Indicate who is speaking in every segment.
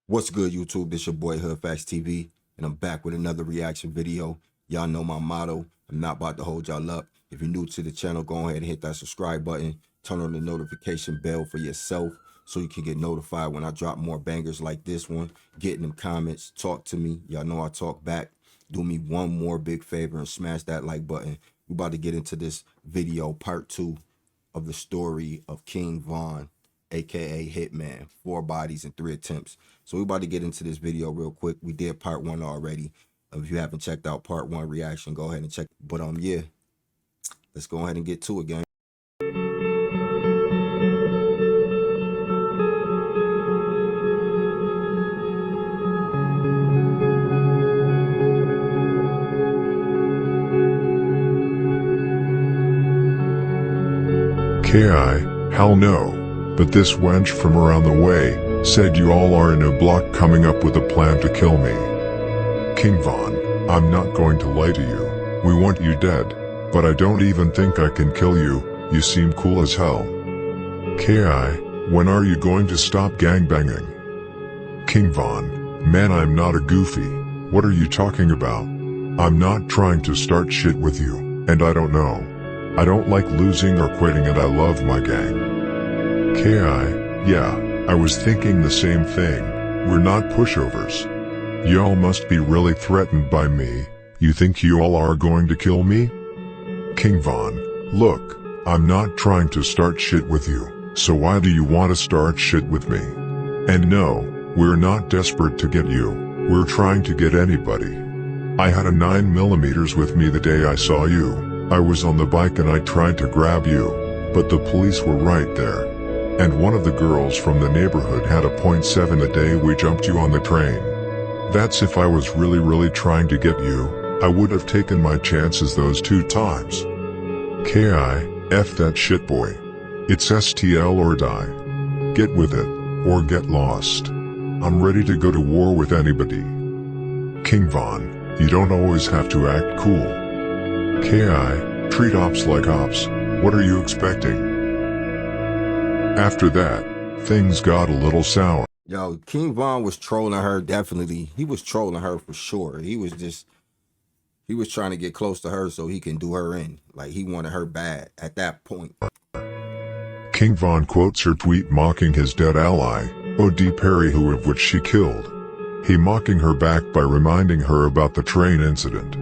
Speaker 1: What's good, YouTube? This your boy HoodFacts TV, and I'm back with another reaction video. Y'all know my motto. I'm not about to hold y'all up. If you're new to the channel, go ahead and hit that subscribe button. Turn on the notification bell for yourself so you can get notified when I drop more bangers like this one. Get in them comments. Talk to me. Y'all know I talk back. Do me one more big favor and smash that like button. We're about to get into this video, part 2 of the story of King Von, aka Hitman. 4 bodies and 3 attempts. So we're about to get into this video real quick. We did part 1 already. If you haven't checked out part 1 reaction, go ahead and check. But yeah, let's go ahead and get to it, gang.
Speaker 2: Hell no. But this wench from around the way said you all are in a block coming up with a plan to kill me. King Von, I'm not going to lie to you. We want you dead, but I don't even think I can kill you. You seem cool as hell. When are you going to stop gangbanging? King Von, man, I'm not a goofy. What are you talking about? I'm not trying to start shit with you, and I don't know. I don't like losing or quitting, and I love my gang. Yeah, I was thinking the same thing. We're not pushovers. Y'all must be really threatened by me. You think you all are going to kill me? King Von, look, I'm not trying to start shit with you, so why do you want to start shit with me? And no, we're not desperate to get you. We're trying to get anybody. I had a 9mm with me the day I saw you. I was on the bike and I tried to grab you, but the police were right there. And one of the girls from the neighborhood had a .7 the day we jumped you on the train. That's if I was really trying to get you. I would have taken my chances those 2 times. F that shit, boy. It's STL or die. Get with it, or get lost. I'm ready to go to war with anybody. King Von, you don't always have to act cool. Treat ops like ops. What are you expecting? After that, things got a little sour.
Speaker 1: Yo, King Von was trolling her, definitely. He was trolling her for sure. He was trying to get close to her so he can do her in. Like, he wanted her bad at that point.
Speaker 2: King Von quotes her tweet mocking his dead ally, O.D. Perry, of which she killed. He mocking her back by reminding her about the train incident.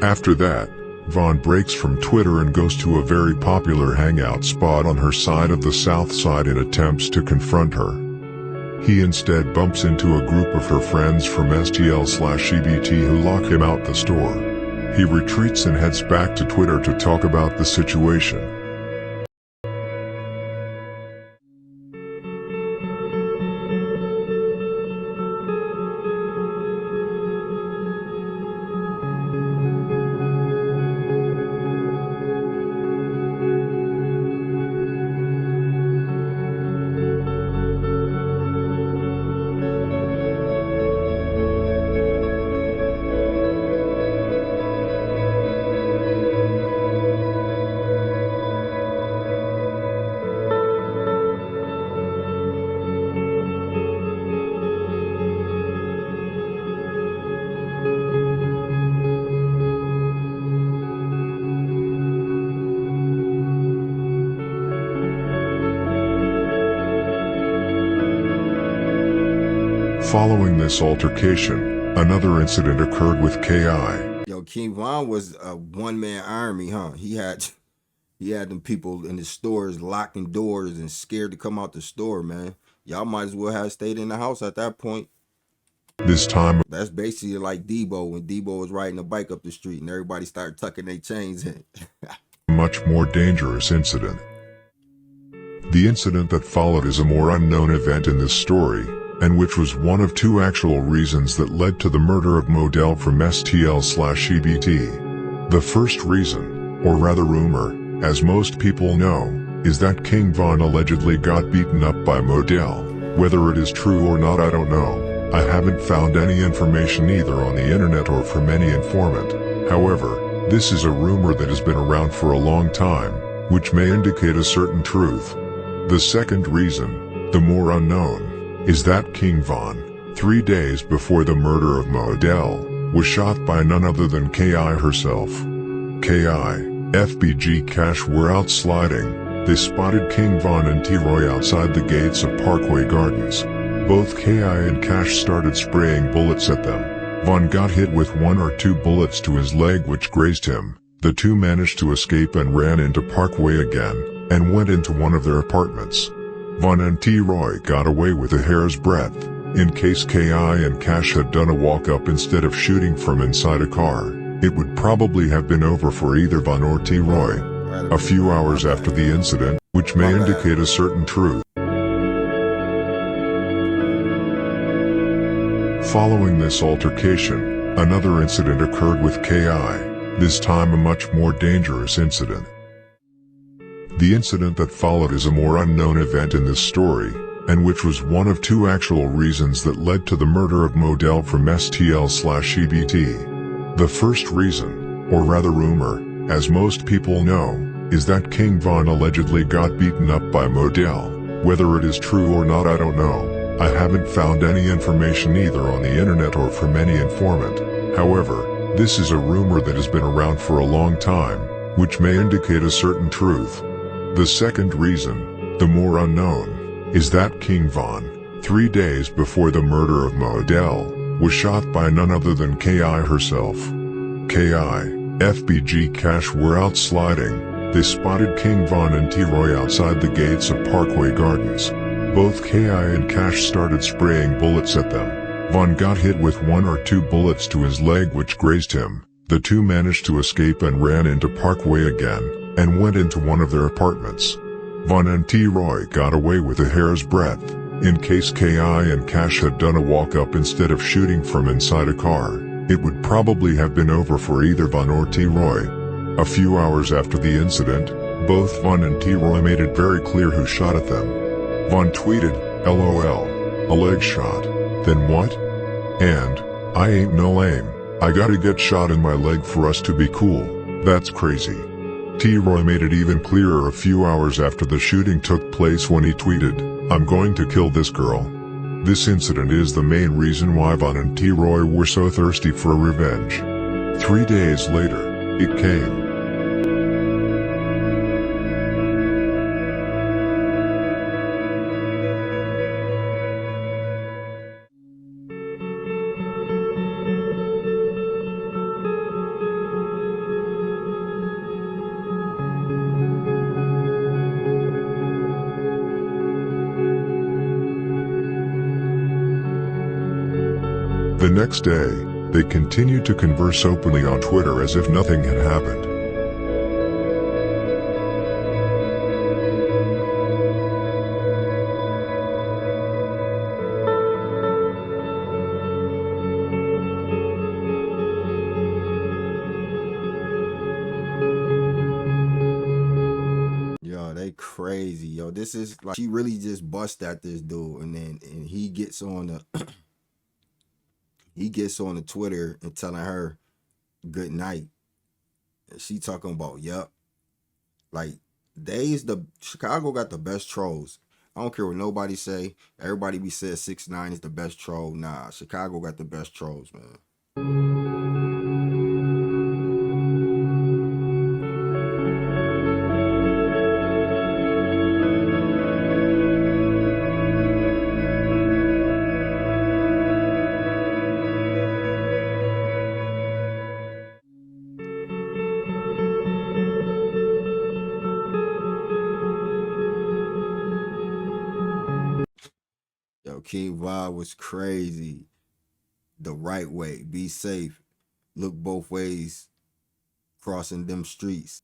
Speaker 2: After that, Von breaks from Twitter and goes to a very popular hangout spot on her side of the South Side and attempts to confront her. He instead bumps into a group of her friends from STL/CBT who lock him out the store. He retreats and heads back to Twitter to talk about the situation. Following this altercation, another incident occurred with K.I.
Speaker 1: Yo, King Von was a one-man army, huh? He had them people in the stores locking doors and scared to come out the store, man. Y'all might as well have stayed in the house at that point.
Speaker 2: This time,
Speaker 1: that's basically like Debo when Debo was riding a bike up the street and everybody started tucking their chains in.
Speaker 2: a much more dangerous incident. The incident that followed is a more unknown event in this story, and which was one of two actual reasons that led to the murder of Modell from STL/EBT. The first reason, or rather rumor, as most people know, is that King Von allegedly got beaten up by Modell. Whether it is true or not, I don't know. I haven't found any information either on the internet or from any informant. However, this is a rumor that has been around for a long time, which may indicate a certain truth. The second reason, the more unknown, is that King Von, 3 days before the murder of Modell, was shot by none other than K.I. herself. K.I., FBG Cash were out sliding. They spotted King Von and T-Roy outside the gates of Parkway Gardens. Both K.I. and Cash started spraying bullets at them. Von got hit with 1 or 2 bullets to his leg which grazed him. The two managed to escape and ran into Parkway again, and went into one of their apartments. Von and T-Roy got away with a hair's breadth. In case K.I. and Cash had done a walk-up instead of shooting from inside a car, it would probably have been over for either Von or T-Roy. A few hours after the incident, which may indicate a certain truth. Following this altercation, another incident occurred with K.I., this time a much more dangerous incident. The incident that followed is a more unknown event in this story, and which was one of two actual reasons that led to the murder of Modell from STL/EBT. The first reason, or rather rumor, as most people know, is that King Von allegedly got beaten up by Modell. Whether it is true or not, I don't know. I haven't found any information either on the internet or from any informant. However, this is a rumor that has been around for a long time, which may indicate a certain truth. The second reason, the more unknown, is that King Von, 3 days before the murder of Modell, was shot by none other than K.I. herself. K.I., FBG Cash were out sliding. They spotted King Von and T-Roy outside the gates of Parkway Gardens. Both K.I. and Cash started spraying bullets at them. Von got hit with 1 or 2 bullets to his leg which grazed him. The two managed to escape and ran into Parkway again, and went into one of their apartments. Von and T-Roy got away with a hair's breadth. In case K.I. and Cash had done a walk-up instead of shooting from inside a car, it would probably have been over for either Von or T-Roy. A few hours after the incident, both Von and T-Roy made it very clear who shot at them. Von tweeted, "LOL, a leg shot. Then what? And, I ain't no lame. I gotta get shot in my leg for us to be cool. That's crazy." T-Roy made it even clearer a few hours after the shooting took place when he tweeted, "I'm going to kill this girl." This incident is the main reason why Von and T-Roy were so thirsty for revenge. 3 days later, it came. The next day, they continued to converse openly on Twitter as if nothing had happened.
Speaker 1: Yo, they crazy. Yo, this is like she really just bust at this dude, and he gets on the he gets on the Twitter and telling her good night. And she talking about, yup. Like, Chicago got the best trolls. I don't care what nobody say. Everybody be said 6ix9ine is the best troll. Nah, Chicago got the best trolls, man. Yo, King Von was crazy. The right way. Be safe. Look both ways. Crossing them streets.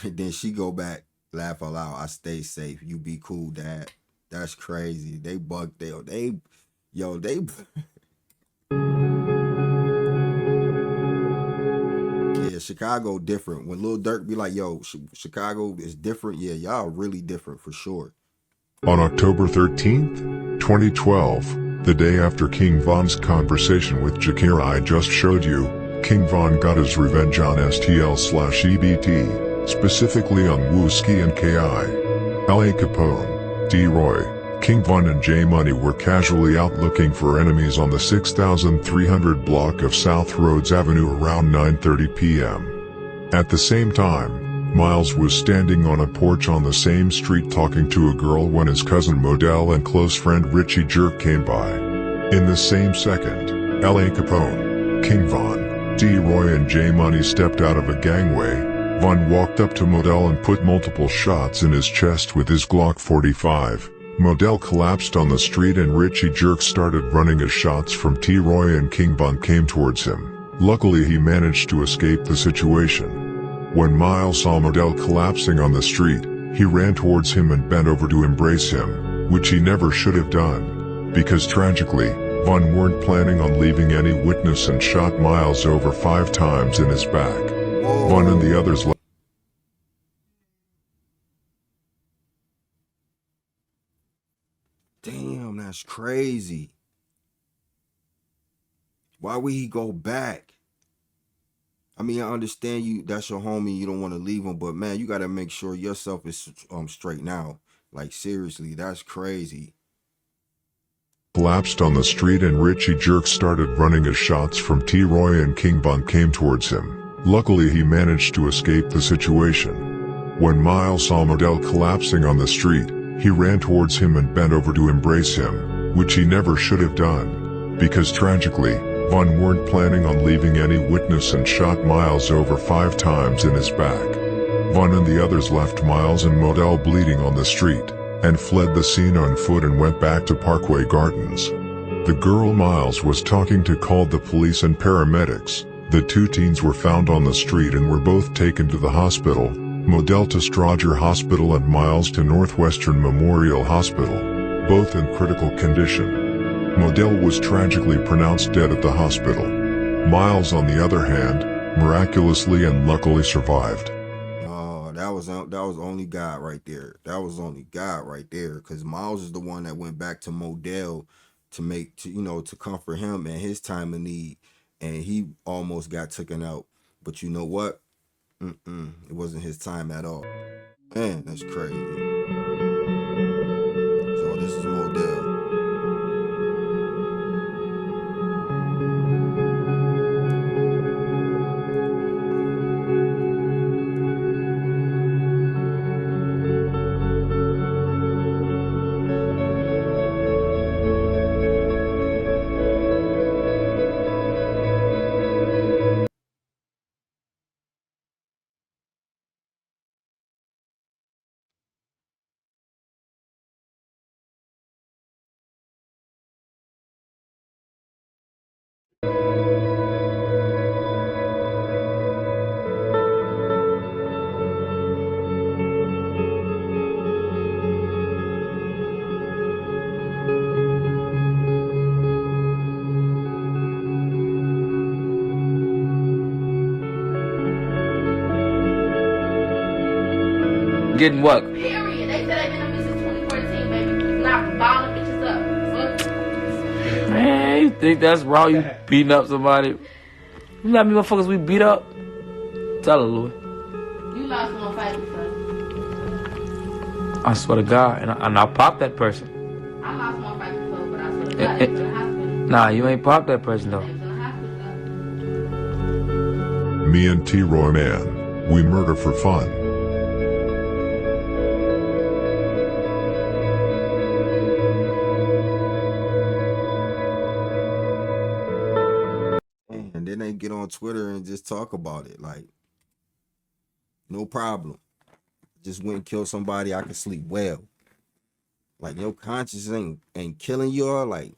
Speaker 1: And then she go back. Laugh out loud. I stay safe. You be cool, dad. That's crazy. They bugged. Yo, they yeah, Chicago different. When Lil Durk be like, yo, Chicago is different. Yeah, y'all really different for sure.
Speaker 2: On October 13th, 2012, the day after King Von's conversation with Jakira I just showed you, King Von got his revenge on STL/EBT, specifically on Wooski and KI. L.A. Capone, D-Roy, King Von and J-Money were casually out looking for enemies on the 6300 block of South Rhodes Avenue around 9:30 p.m. At the same time, Miles was standing on a porch on the same street talking to a girl when his cousin Modell and close friend Richie Jerk came by. In the same second, L.A. Capone, King Von, D-Roy and J-Money stepped out of a gangway. Von walked up to Modell and put multiple shots in his chest with his Glock 45. Modell collapsed on the street and Richie Jerk started running as shots from T-Roy and King Von came towards him. Luckily he managed to escape the situation. When Miles saw Modell collapsing on the street, he ran towards him and bent over to embrace him, which he never should have done. Because tragically, Von weren't planning on leaving any witness and shot Miles over 5 times in his back. Von and the others left.
Speaker 1: Damn, that's crazy. Why would he go back? I mean, I understand you, that's your homie, you don't want to leave him, but man, you got to make sure yourself is straight now. Like, seriously, that's crazy.
Speaker 2: Collapsed on the street and Richie Jerk started running as shots from T-Roy and King Von came towards him. Luckily he managed to escape the situation. When Miles saw Modell collapsing on the street, he ran towards him and bent over to embrace him, which he never should have done. Because tragically, Von weren't planning on leaving any witness and shot Miles over 5 times in his back. Von and the others left Miles and Modell bleeding on the street, and fled the scene on foot and went back to Parkway Gardens. The girl Miles was talking to called the police and paramedics. The 2 teens were found on the street and were both taken to the hospital, Modell to Strasser Hospital and Miles to Northwestern Memorial Hospital, both in critical condition. Modell was tragically pronounced dead at the hospital. Miles, on the other hand, miraculously and luckily survived.
Speaker 1: Oh, that was only God right there. That was only God right there. Because Miles is the one that went back to Modell to comfort him in his time of need, and he almost got taken out. But you know what? It wasn't his time at all. Man, that's crazy. So this is Modell.
Speaker 3: Getting what?
Speaker 4: Period. They said they've been on me since 2014, baby. Not balling bitches up. Fuck.
Speaker 3: Man, you think that's raw? You beating up somebody? You know how many motherfuckers we beat up? Tell her, Louis.
Speaker 4: You lost one fight before.
Speaker 3: I swear to God, and I popped that person.
Speaker 4: I lost one fight before, but I swear to God, they was in the hospital.
Speaker 3: Nah, you ain't popped that person though.
Speaker 4: They was in the hospital, though.
Speaker 2: Me and T-Roy man, we murder for fun.
Speaker 1: And then they get on Twitter and just talk about it. Like, no problem. Just went and killed somebody, I can sleep well. Like, your conscience ain't killing you all. Like,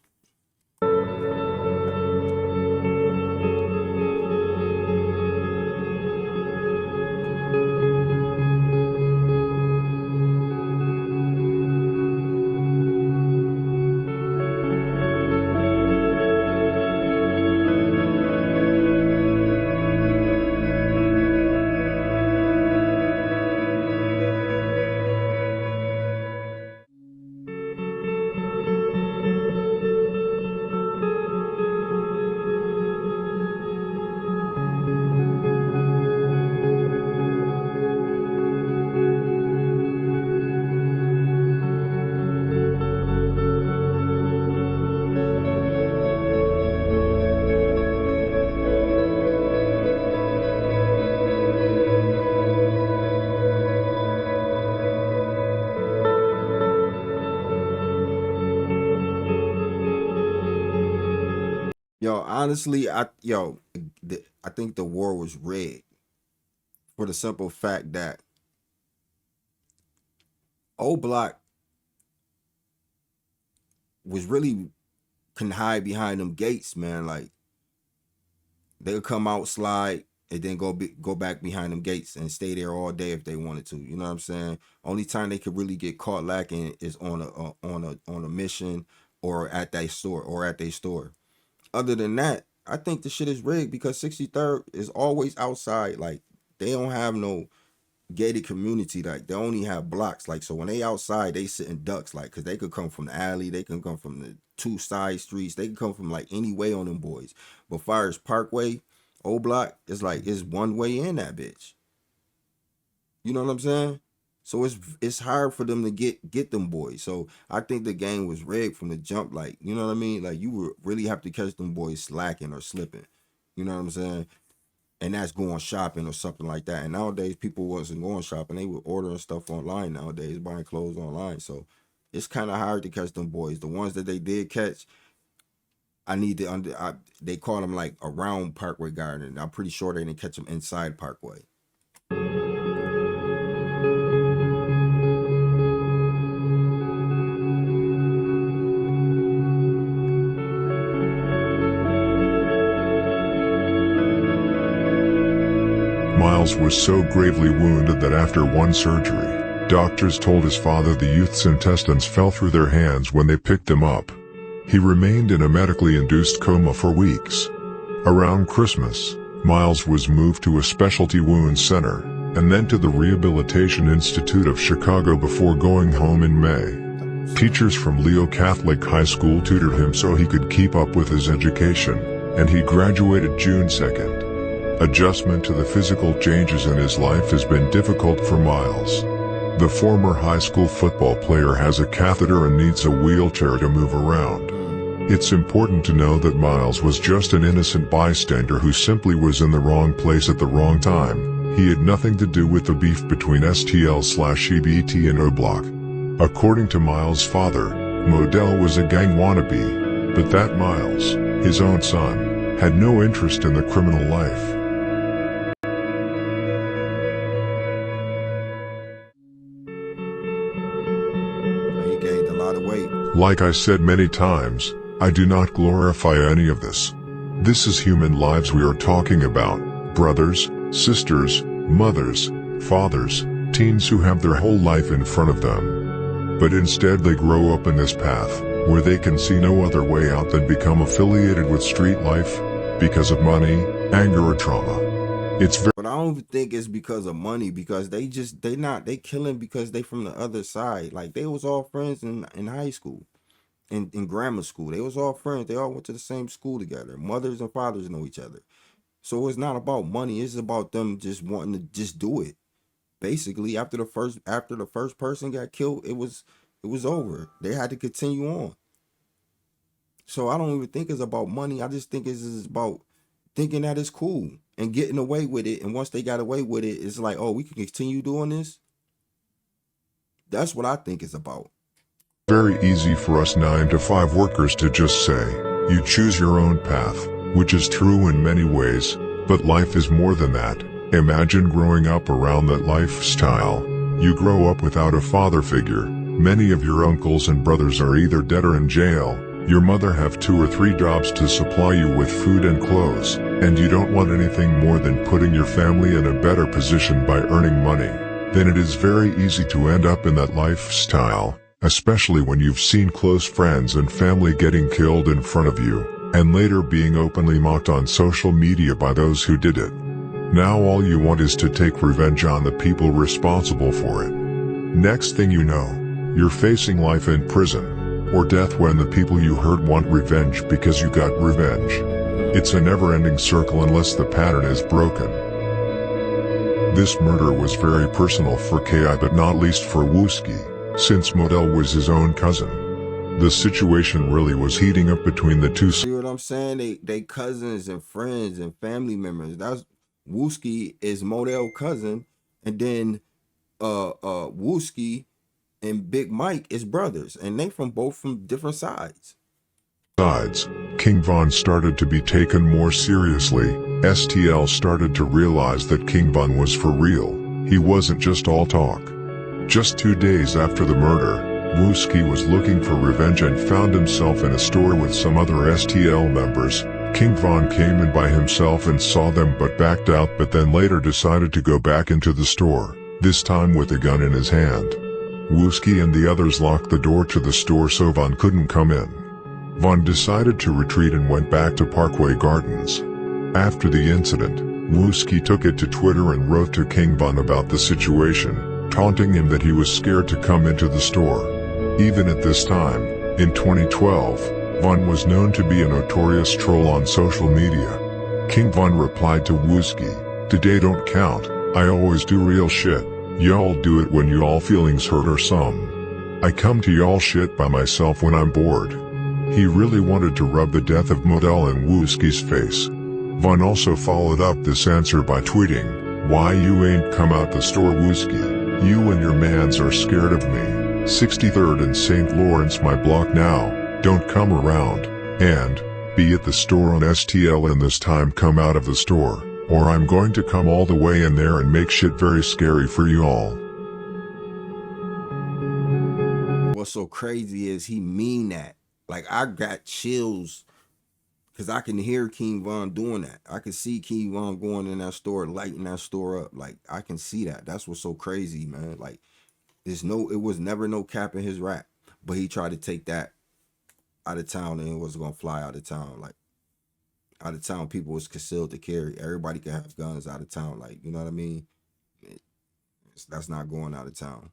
Speaker 1: Honestly, I think the war was rigged for the simple fact that old Block was really can hide behind them gates, man. Like they'll come out, slide, and then go back behind them gates and stay there all day if they wanted to. You know what I'm saying? Only time they could really get caught lacking is on a mission or at their store. Other than that, I think the shit is rigged because 63rd is always outside. Like they don't have no gated community. Like they only have blocks. Like so when they outside, they sit in ducks. Like because they could come from the alley, they can come from the two side streets, they can come from like any way on them boys. But far as Parkway, Old Block, it's like it's one way in that bitch. You know what I'm saying? So it's hard for them to get them boys. So I think the game was rigged from the jump. Like, you know what I mean? Like you would really have to catch them boys slacking or slipping. You know what I'm saying? And that's going shopping or something like that. And nowadays people wasn't going shopping. They were ordering stuff online nowadays, buying clothes online. So it's kind of hard to catch them boys. The ones that they did catch, they call them like around Parkway Garden. I'm pretty sure they didn't catch them inside Parkway.
Speaker 2: Miles was so gravely wounded that after one surgery, doctors told his father the youth's intestines fell through their hands when they picked him up. He remained in a medically induced coma for weeks. Around Christmas, Miles was moved to a specialty wounds center, and then to the Rehabilitation Institute of Chicago before going home in May. Teachers from Leo Catholic High School tutored him so he could keep up with his education, and he graduated June 2nd. Adjustment to the physical changes in his life has been difficult for Miles. The former high school football player has a catheter and needs a wheelchair to move around. It's important to know that Miles was just an innocent bystander who simply was in the wrong place at the wrong time. He had nothing to do with the beef between STL/EBT and O-Block. According to Miles' father, Modell was a gang wannabe, but that Miles, his own son, had no interest in the criminal life.
Speaker 1: He gained a lot of weight.
Speaker 2: Like I said many times, I do not glorify any of this. This is human lives we are talking about. Brothers, sisters, mothers, fathers, teens who have their whole life in front of them. But instead they grow up in this path, where they can see no other way out than become affiliated with street life, because of money, anger or trauma.
Speaker 1: But I don't even think it's because of money, because they killing because they from the other side. Like they was all friends in high school, in grammar school. They was all friends. They all went to the same school together. Mothers and fathers know each other. So it's not about money. It's about them just wanting to just do it. Basically, after the first person got killed, it was over. They had to continue on. So I don't even think it's about money. I just think it's about thinking that it's cool and getting away with it. And once they got away with it, it's like, oh, we can continue doing this. That's what I think it's about.
Speaker 2: Very easy for us 9-to-5 workers to just say, you choose your own path, which is true in many ways, but life is more than that. Imagine growing up around that lifestyle. You grow up without a father figure. Many of your uncles and brothers are either dead or in jail. Your mother have 2 or 3 jobs to supply you with food and clothes, and you don't want anything more than putting your family in a better position by earning money. Then it is very easy to end up in that lifestyle, especially when you've seen close friends and family getting killed in front of you, and later being openly mocked on social media by those who did it. Now all you want is to take revenge on the people responsible for it. Next thing you know, you're facing life in prison, or death when the people you hurt want revenge because you got revenge. It's a never-ending circle unless the pattern is broken. This murder was very personal for K.I. but not least for Wooski, since Modell was his own cousin. The situation really was heating up between the two.
Speaker 1: See what I'm saying? They cousins and friends and family members. That's Wooski is Modell's cousin, and then Wooski and Big Mike is brothers, and they both from different sides.
Speaker 2: Besides, King Von started to be taken more seriously. STL started to realize that King Von was for real. He wasn't just all talk. Just 2 days after the murder, Wooski was looking for revenge and found himself in a store with some other STL members. King Von came in by himself and saw them but backed out, but then later decided to go back into the store, this time with a gun in his hand. Wooski and the others locked the door to the store so Von couldn't come in. Von decided to retreat and went back to Parkway Gardens. After the incident, Wooski took it to Twitter and wrote to King Von about the situation, taunting him that he was scared to come into the store. Even at this time, in 2012, Von was known to be a notorious troll on social media. King Von replied to Wooski, "Today don't count, I always do real shit. Y'all do it when y'all feelings hurt or some. I come to y'all shit by myself when I'm bored." He really wanted to rub the death of Modell in Wooski's face. Von also followed up this answer by tweeting, "Why you ain't come out the store, Wooski? You and your mans are scared of me. 63rd and St. Lawrence my block now, don't come around, and be at the store on STL and this time come out of the store, or I'm going to come all the way in there and make shit very scary for you all."
Speaker 1: What's so crazy is he mean that. Like, I got chills because I can hear King Von doing that. I can see King Von going in that store, lighting that store up. Like, I can see that. That's what's so crazy, man. Like, it was never no cap in his rap, but he tried to take that out of town and it was gonna fly out of town. Like, out of town, people was concealed to carry. Everybody can have guns out of town. Like, you know what I mean? That's not going out of town.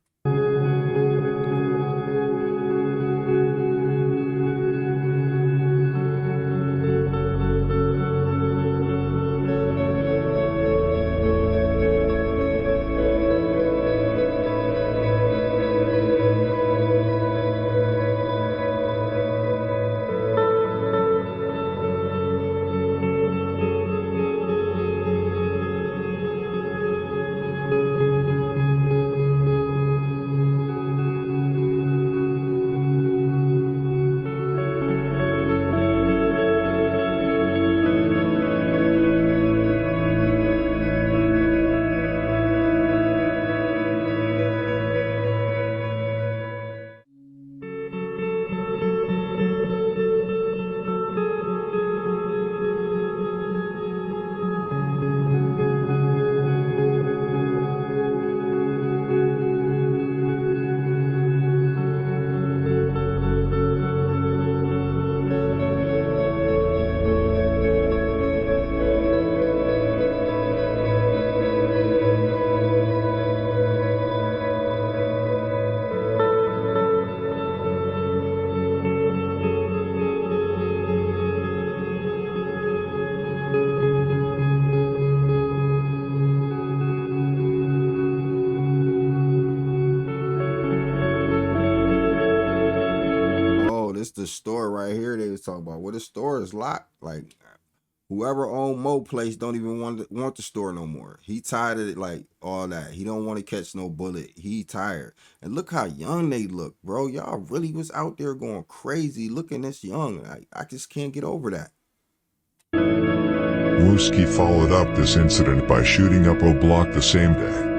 Speaker 1: This the store right here they was talking about. Well, the store is locked. Like, whoever owned Mo Place don't even want the store no more. He tired of it, like, all that. He don't want to catch no bullet. He tired. And look how young they look, bro. Y'all really was out there going crazy looking this young. I just can't get over that.
Speaker 2: Wooski followed up this incident by shooting up O Block the same day.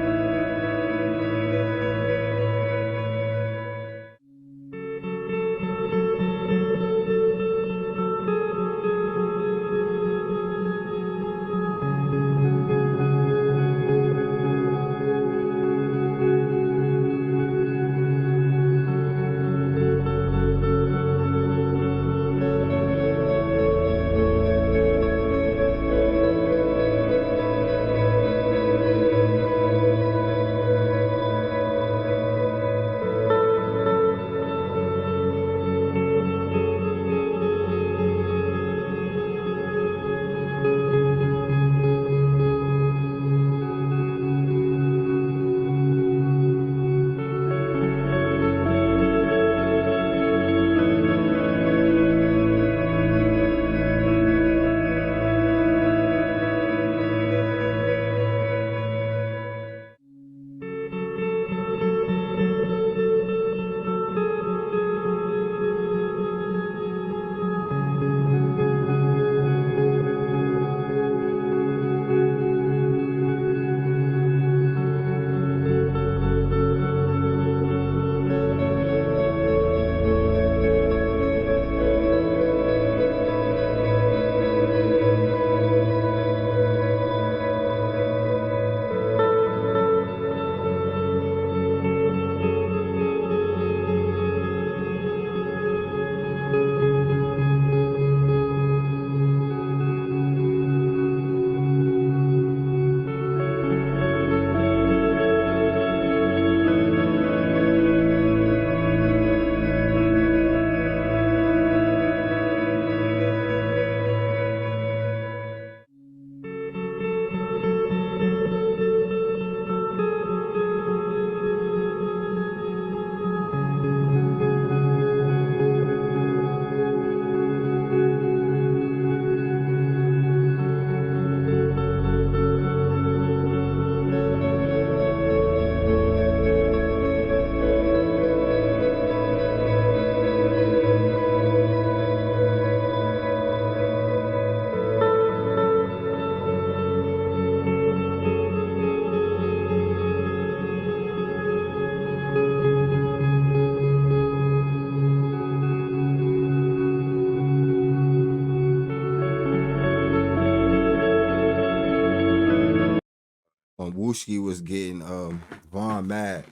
Speaker 1: Wooski was getting Von mad.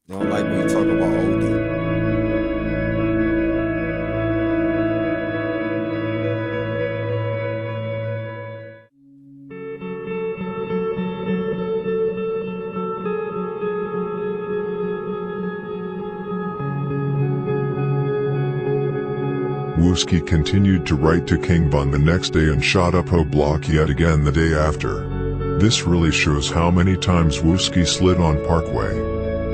Speaker 1: They don't like when you talk about OD.
Speaker 2: Wooski continued to write to King Von the next day and shot up O Block yet again the day after. This really shows how many times Wooski slid on Parkway.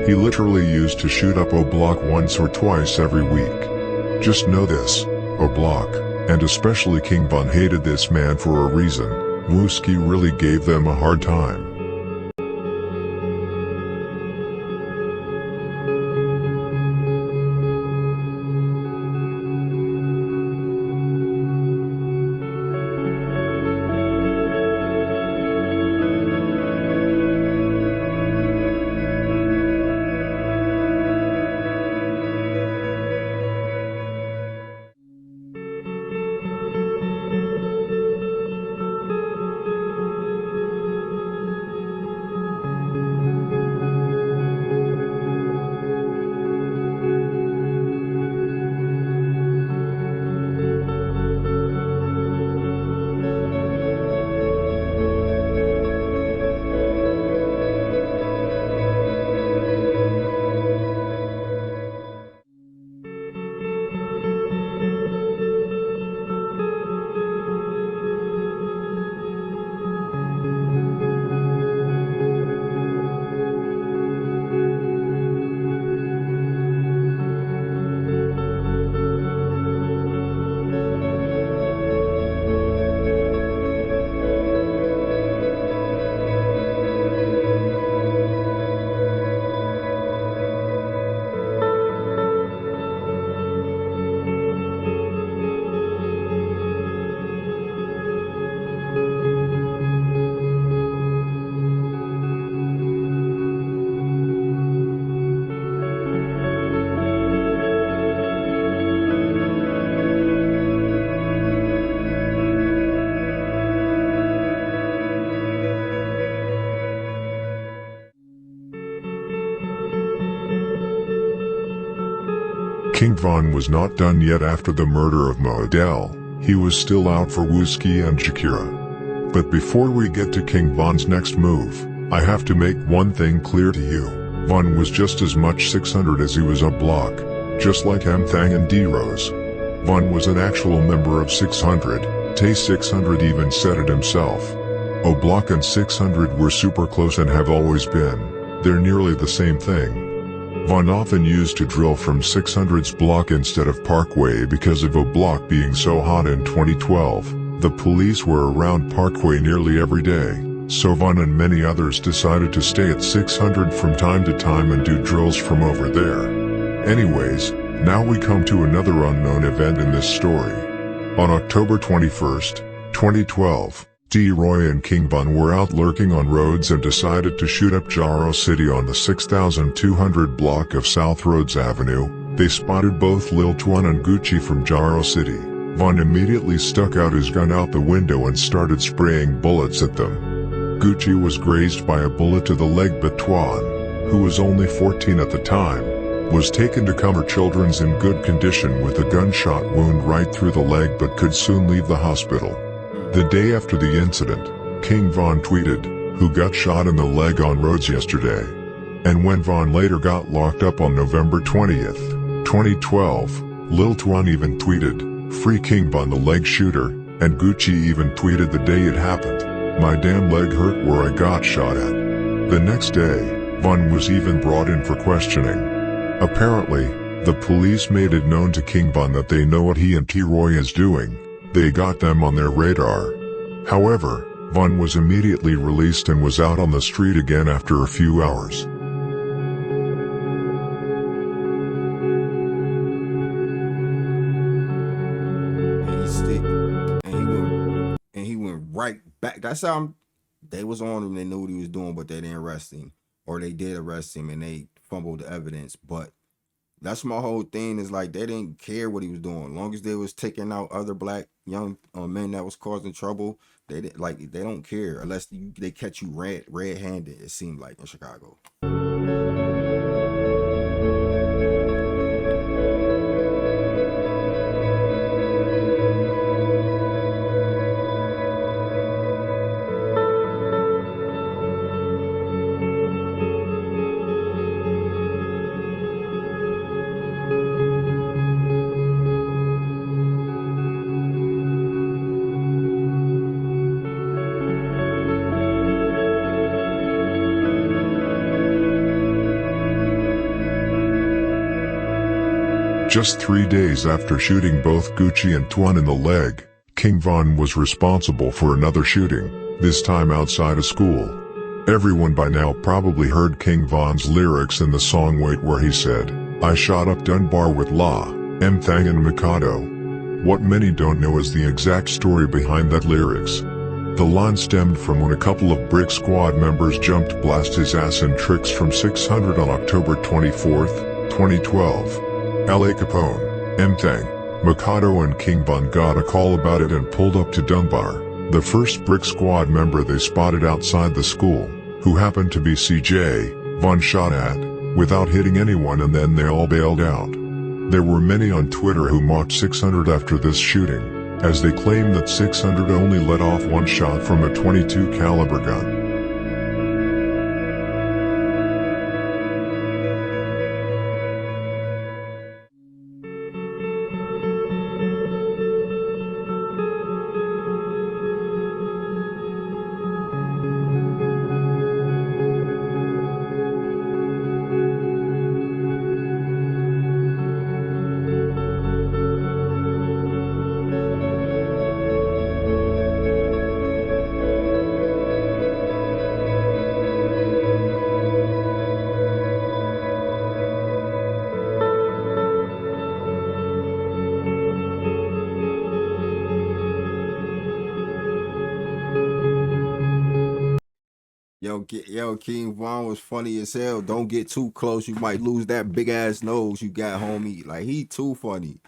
Speaker 2: He literally used to shoot up O Block once or twice every week. Just know this, O Block, and especially King Von hated this man for a reason. Wooski really gave them a hard time. King Von was not done yet after the murder of Modell. He was still out for Wooski and Shakira. But before we get to King Von's next move, I have to make one thing clear to you. Von was just as much 600 as he was a Block, just like M Thang and D Rose. Von was an actual member of 600, Tay 600 even said it himself. O Block and 600 were super close and have always been. They're nearly the same thing. Von often used to drill from 600's block instead of Parkway because of O Block being so hot in 2012. The police were around Parkway nearly every day, so Von and many others decided to stay at 600 from time to time and do drills from over there. Anyways, now we come to another unknown event in this story. On October 21st, 2012, D-Roy and King Von were out lurking on roads and decided to shoot up Jaro City on the 6200 block of South Rhodes Avenue. They spotted both Lil Twan and Gucci from Jaro City. Von immediately stuck out his gun out the window and started spraying bullets at them. Gucci was grazed by a bullet to the leg, but Twan, who was only 14 at the time, was taken to Comer Children's in good condition with a gunshot wound right through the leg but could soon leave the hospital. The day after the incident, King Von tweeted, "Who got shot in the leg on roads yesterday?" And when Von later got locked up on November 20th, 2012, Lil Twan even tweeted, "Free King Von the leg shooter," and Gucci even tweeted the day it happened, "My damn leg hurt where I got shot at." The next day, Von was even brought in for questioning. Apparently, the police made it known to King Von that they know what he and T-Roy is doing. They got them on their radar. However, Von was immediately released and was out on the street again after a few hours.
Speaker 1: And he went right back. That's how they was on him. They knew what he was doing, but they didn't arrest him, or they did arrest him and they fumbled the evidence. But that's my whole thing, is like they didn't care what he was doing, as long as they was taking out other black young men that was causing trouble, they don't care unless they catch you red-handed. It seemed like in Chicago.
Speaker 2: Just 3 days after shooting both Gucci and Twan in the leg, King Von was responsible for another shooting, this time outside a school. Everyone by now probably heard King Von's lyrics in the song Wait, where he said, "I shot up Dunbar with La, M-Thang and Mikado." What many don't know is the exact story behind that lyrics. The line stemmed from when a couple of Brick Squad members jumped blast his ass in tricks from 600 on October 24, 2012. L.A. Capone, M-Thang, Mikado and King Von got a call about it and pulled up to Dunbar, the first Brick Squad member they spotted outside the school, who happened to be CJ, Von shot at, without hitting anyone, and then they all bailed out. There were many on Twitter who mocked 600 after this shooting, as they claimed that 600 only let off one shot from a .22 caliber gun.
Speaker 1: Yo, King Von was funny as hell. Don't get too close. You might lose that big ass nose you got, homie. Like, he too funny.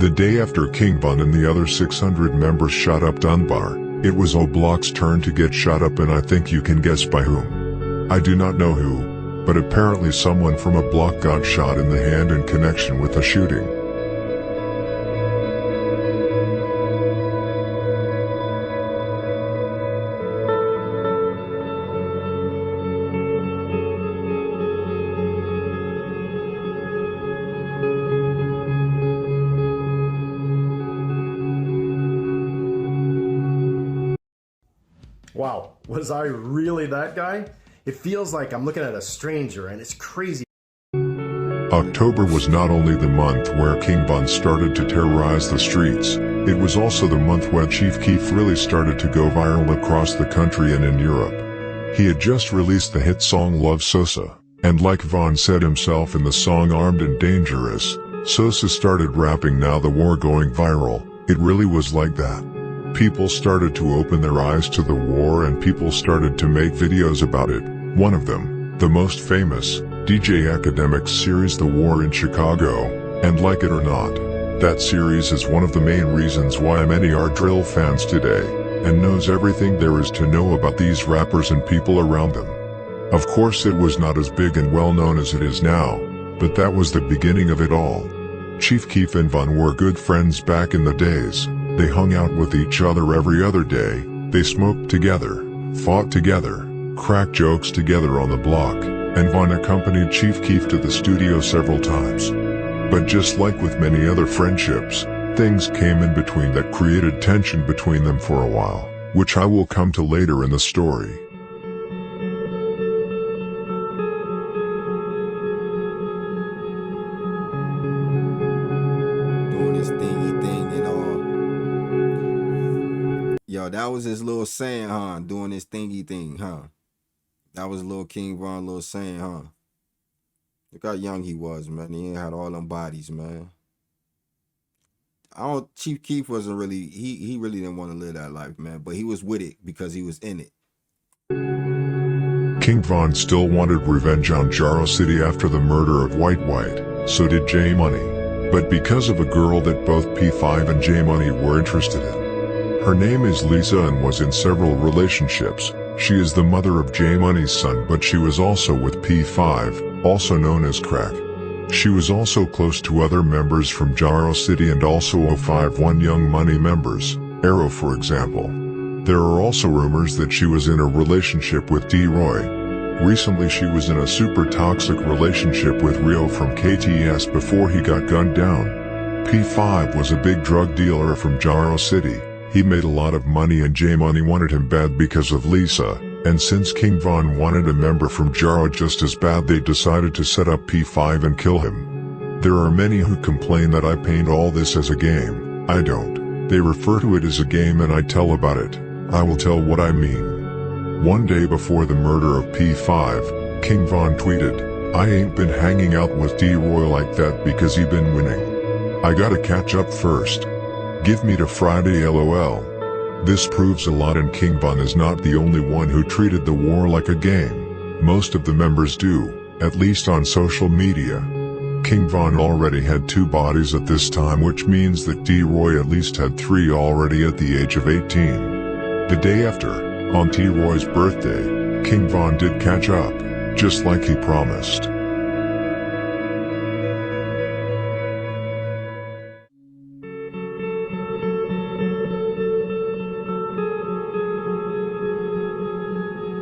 Speaker 2: The day after King Von and the other 600 members shot up Dunbar, it was O-Block's turn to get shot up, and I think you can guess by whom. I do not know who, but apparently someone from a block got shot in the hand in connection with the shooting.
Speaker 5: Wow, was I really that guy? It feels like I'm looking at a stranger, and it's crazy.
Speaker 2: October was not only the month where King Von started to terrorize the streets, it was also the month when Chief Keef really started to go viral across the country and in Europe. He had just released the hit song Love Sosa, and like Von said himself in the song Armed and Dangerous, Sosa started rapping "Now the war going viral." It really was like that. People started to open their eyes to the war, and people started to make videos about it. One of them, the most famous, DJ Academic's series The War in Chicago, and like it or not, that series is one of the main reasons why many are drill fans today, and knows everything there is to know about these rappers and people around them. Of course it was not as big and well known as it is now, but that was the beginning of it all. Chief Keef and Von were good friends back in the days. They hung out with each other every other day, they smoked together, fought together, cracked jokes together on the block, and Von accompanied Chief Keef to the studio several times. But just like with many other friendships, things came in between that created tension between them for a while, which I will come to later in the story.
Speaker 1: Doing his thingy thing and all. Yo, Yo, that was his little saying, huh? Doing his thingy thing, huh? That was little King Von little saying, huh? Look how young he was, man. He ain't had all them bodies, man. Chief Keef wasn't really, he really didn't want to live that life, man. But he was with it because he was in it.
Speaker 2: King Von still wanted revenge on Jarrow City after the murder of White White, so did J Money. But because of a girl that both P5 and J Money were interested in. Her name is Lisa and was in several relationships. She is the mother of J Money's son, but she was also with P5, also known as Crack. She was also close to other members from Jarrow City and also 051 Young Money members, Arrow for example. There are also rumors that she was in a relationship with D-Roy. Recently she was in a super toxic relationship with Rio from KTS before he got gunned down. P5 was a big drug dealer from Jarrow City. He made a lot of money and J Money wanted him bad because of Lisa, and since King Von wanted a member from Jarrow just as bad, they decided to set up P5 and kill him. There are many who complain that I paint all this as a game. I don't. They refer to it as a game and I tell about it. I will tell what I mean. One day before the murder of P5, King Von tweeted, "I ain't been hanging out with D-Roy like that because he been winning. I gotta catch up first. Give me to Friday LOL." This proves a lot, and King Von is not the only one who treated the war like a game. Most of the members do, at least on social media. King Von already had 2 bodies at this time, which means that D-Roy at least had 3 already at the age of 18. The day after, on T-Roy's birthday, King Von did catch up, just like he promised.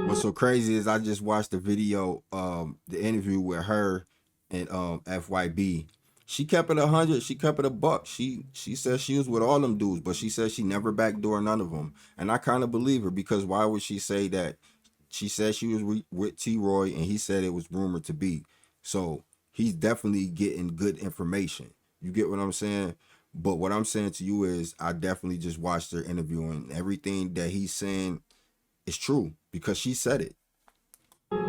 Speaker 1: What's so crazy is I just watched the video, the interview with her and FYB. She kept it 100. She kept it a buck. She said she was with all them dudes, but she said she never backdoor none of them. And I kind of believe her, because why would she say that? She said she was with T-Roy and he said it was rumored to be. So he's definitely getting good information. You get what I'm saying? But what I'm saying to you is I definitely just watched her interview and everything that he's saying is true because she said it. Yep,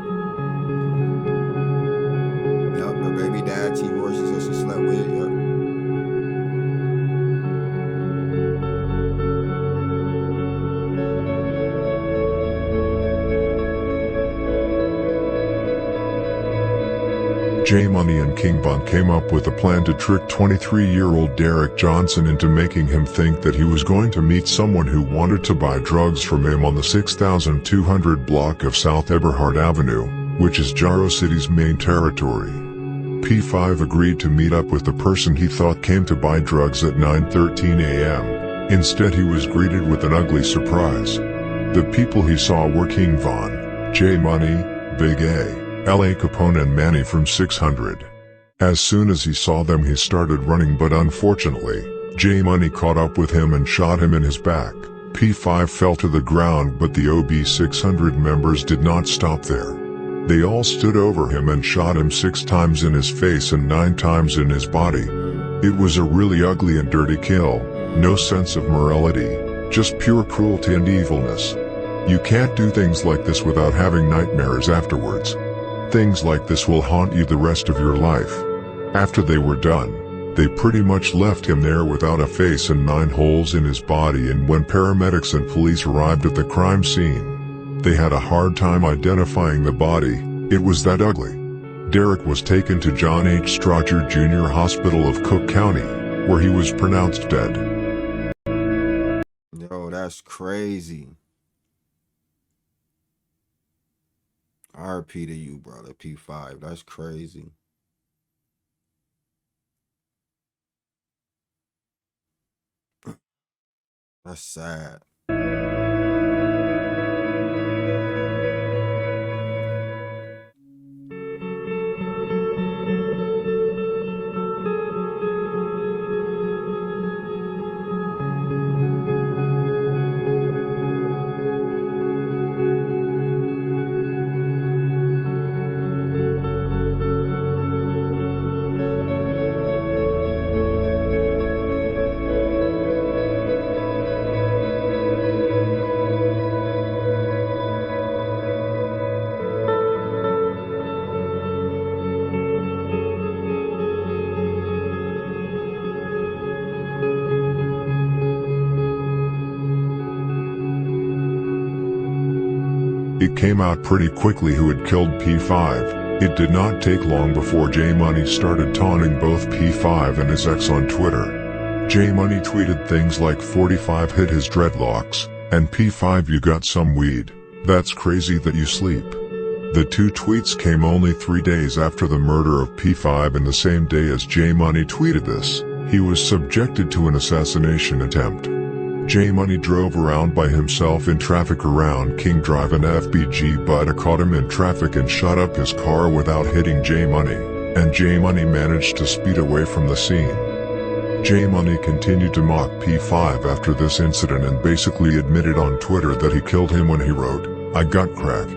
Speaker 1: her baby dad, T-Roy, she said she slept with it, yep.
Speaker 2: J Money and King Von came up with a plan to trick 23-year-old Derek Johnson into making him think that he was going to meet someone who wanted to buy drugs from him on the 6200 block of South Eberhard Avenue, which is Jarrow City's main territory. P5 agreed to meet up with the person he thought came to buy drugs at 9:13 a.m. Instead, he was greeted with an ugly surprise. The people he saw were King Von, J Money, Big A, L.A. Capone and Manny from 600. As soon as he saw them he started running, but unfortunately, J Money caught up with him and shot him in his back. P5 fell to the ground, but the OB 600 members did not stop there. They all stood over him and shot him 6 times in his face and 9 times in his body. It was a really ugly and dirty kill, no sense of morality, just pure cruelty and evilness. You can't do things like this without having nightmares afterwards. Things like this will haunt you the rest of your life. After they were done, they pretty much left him there without a face and 9 holes in his body, and when paramedics and police arrived at the crime scene, they had a hard time identifying the body. It was that ugly. Derek was taken to John H. Strotcher Jr. Hospital of Cook County, where he was pronounced dead.
Speaker 1: Yo, that's crazy. RP to you, brother. P5. That's crazy. That's sad.
Speaker 2: It came out pretty quickly who had killed P5. It did not take long before J Money started taunting both P5 and his ex on Twitter. J Money tweeted things like 45 hit his dreadlocks, and P5 you got some weed. That's crazy that you sleep. The two tweets came only 3 days after the murder of P5 and the same day as J Money tweeted this. He was subjected to an assassination attempt. J Money drove around by himself in traffic around King Drive and FBG, but caught him in traffic and shot up his car without hitting J Money, and J Money managed to speed away from the scene. J Money continued to mock P5 after this incident and basically admitted on Twitter that he killed him when he wrote, "I got crack."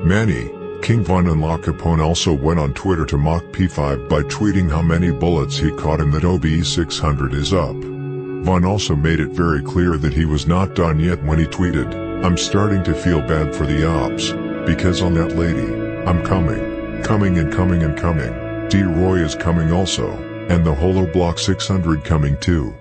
Speaker 2: Manny, King Von and La Capone also went on Twitter to mock P5 by tweeting how many bullets he caught and that OB600 is up. Von also made it very clear that he was not done yet when he tweeted, "I'm starting to feel bad for the ops, because on that lady, I'm coming, coming and coming and coming. D-Roy is coming also, and the Holo Block 600 coming too."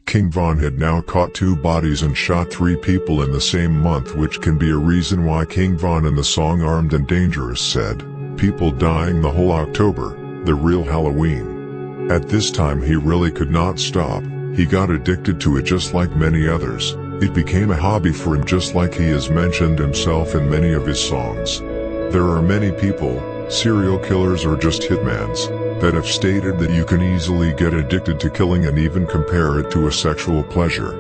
Speaker 2: King Von had now caught 2 bodies and shot 3 people in the same month, which can be a reason why King Von in the song Armed and Dangerous said, "People dying the whole October, the real Halloween." At this time he really could not stop. He got addicted to it just like many others. It became a hobby for him, just like he has mentioned himself in many of his songs. There are many people, serial killers or just hitmans, that have stated that you can easily get addicted to killing and even compare it to a sexual pleasure.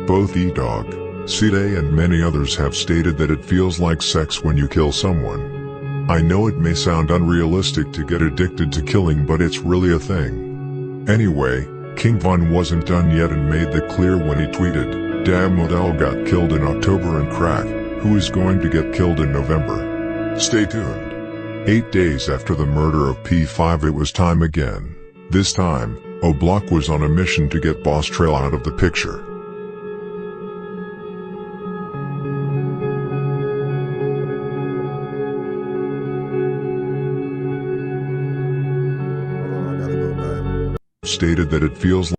Speaker 2: Both E-Dog, C-Day and many others have stated that it feels like sex when you kill someone. I know it may sound unrealistic to get addicted to killing, but it's really a thing. Anyway, King Von wasn't done yet and made that clear when he tweeted, "Damn, Modell got killed in October and crack, who is going to get killed in November? Stay tuned." 8 days after the murder of P5 it was time again. This time, O-Block was on a mission to get Boss Trail out of the picture.
Speaker 1: Hold on, I gotta go back.
Speaker 2: Stated that it feels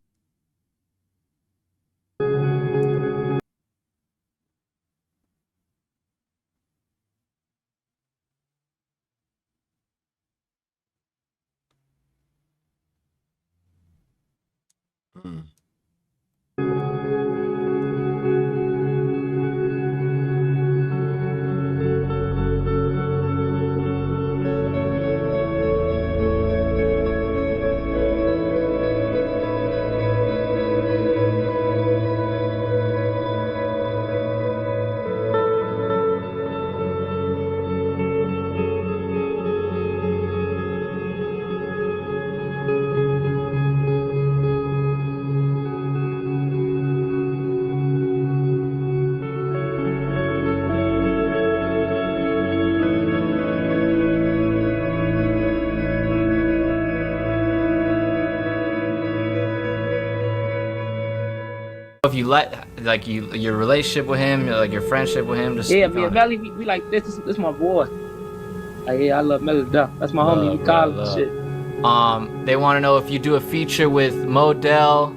Speaker 6: if you like your relationship with him, like your friendship with him, just
Speaker 3: Yeah,
Speaker 6: speak
Speaker 3: me
Speaker 6: on
Speaker 3: and
Speaker 6: it.
Speaker 3: Melly, we like this my boy. Like, yeah, I love Melly to death. That's my homie. We call him
Speaker 6: love.
Speaker 3: shit.
Speaker 6: They want to know if you do a feature with Modell,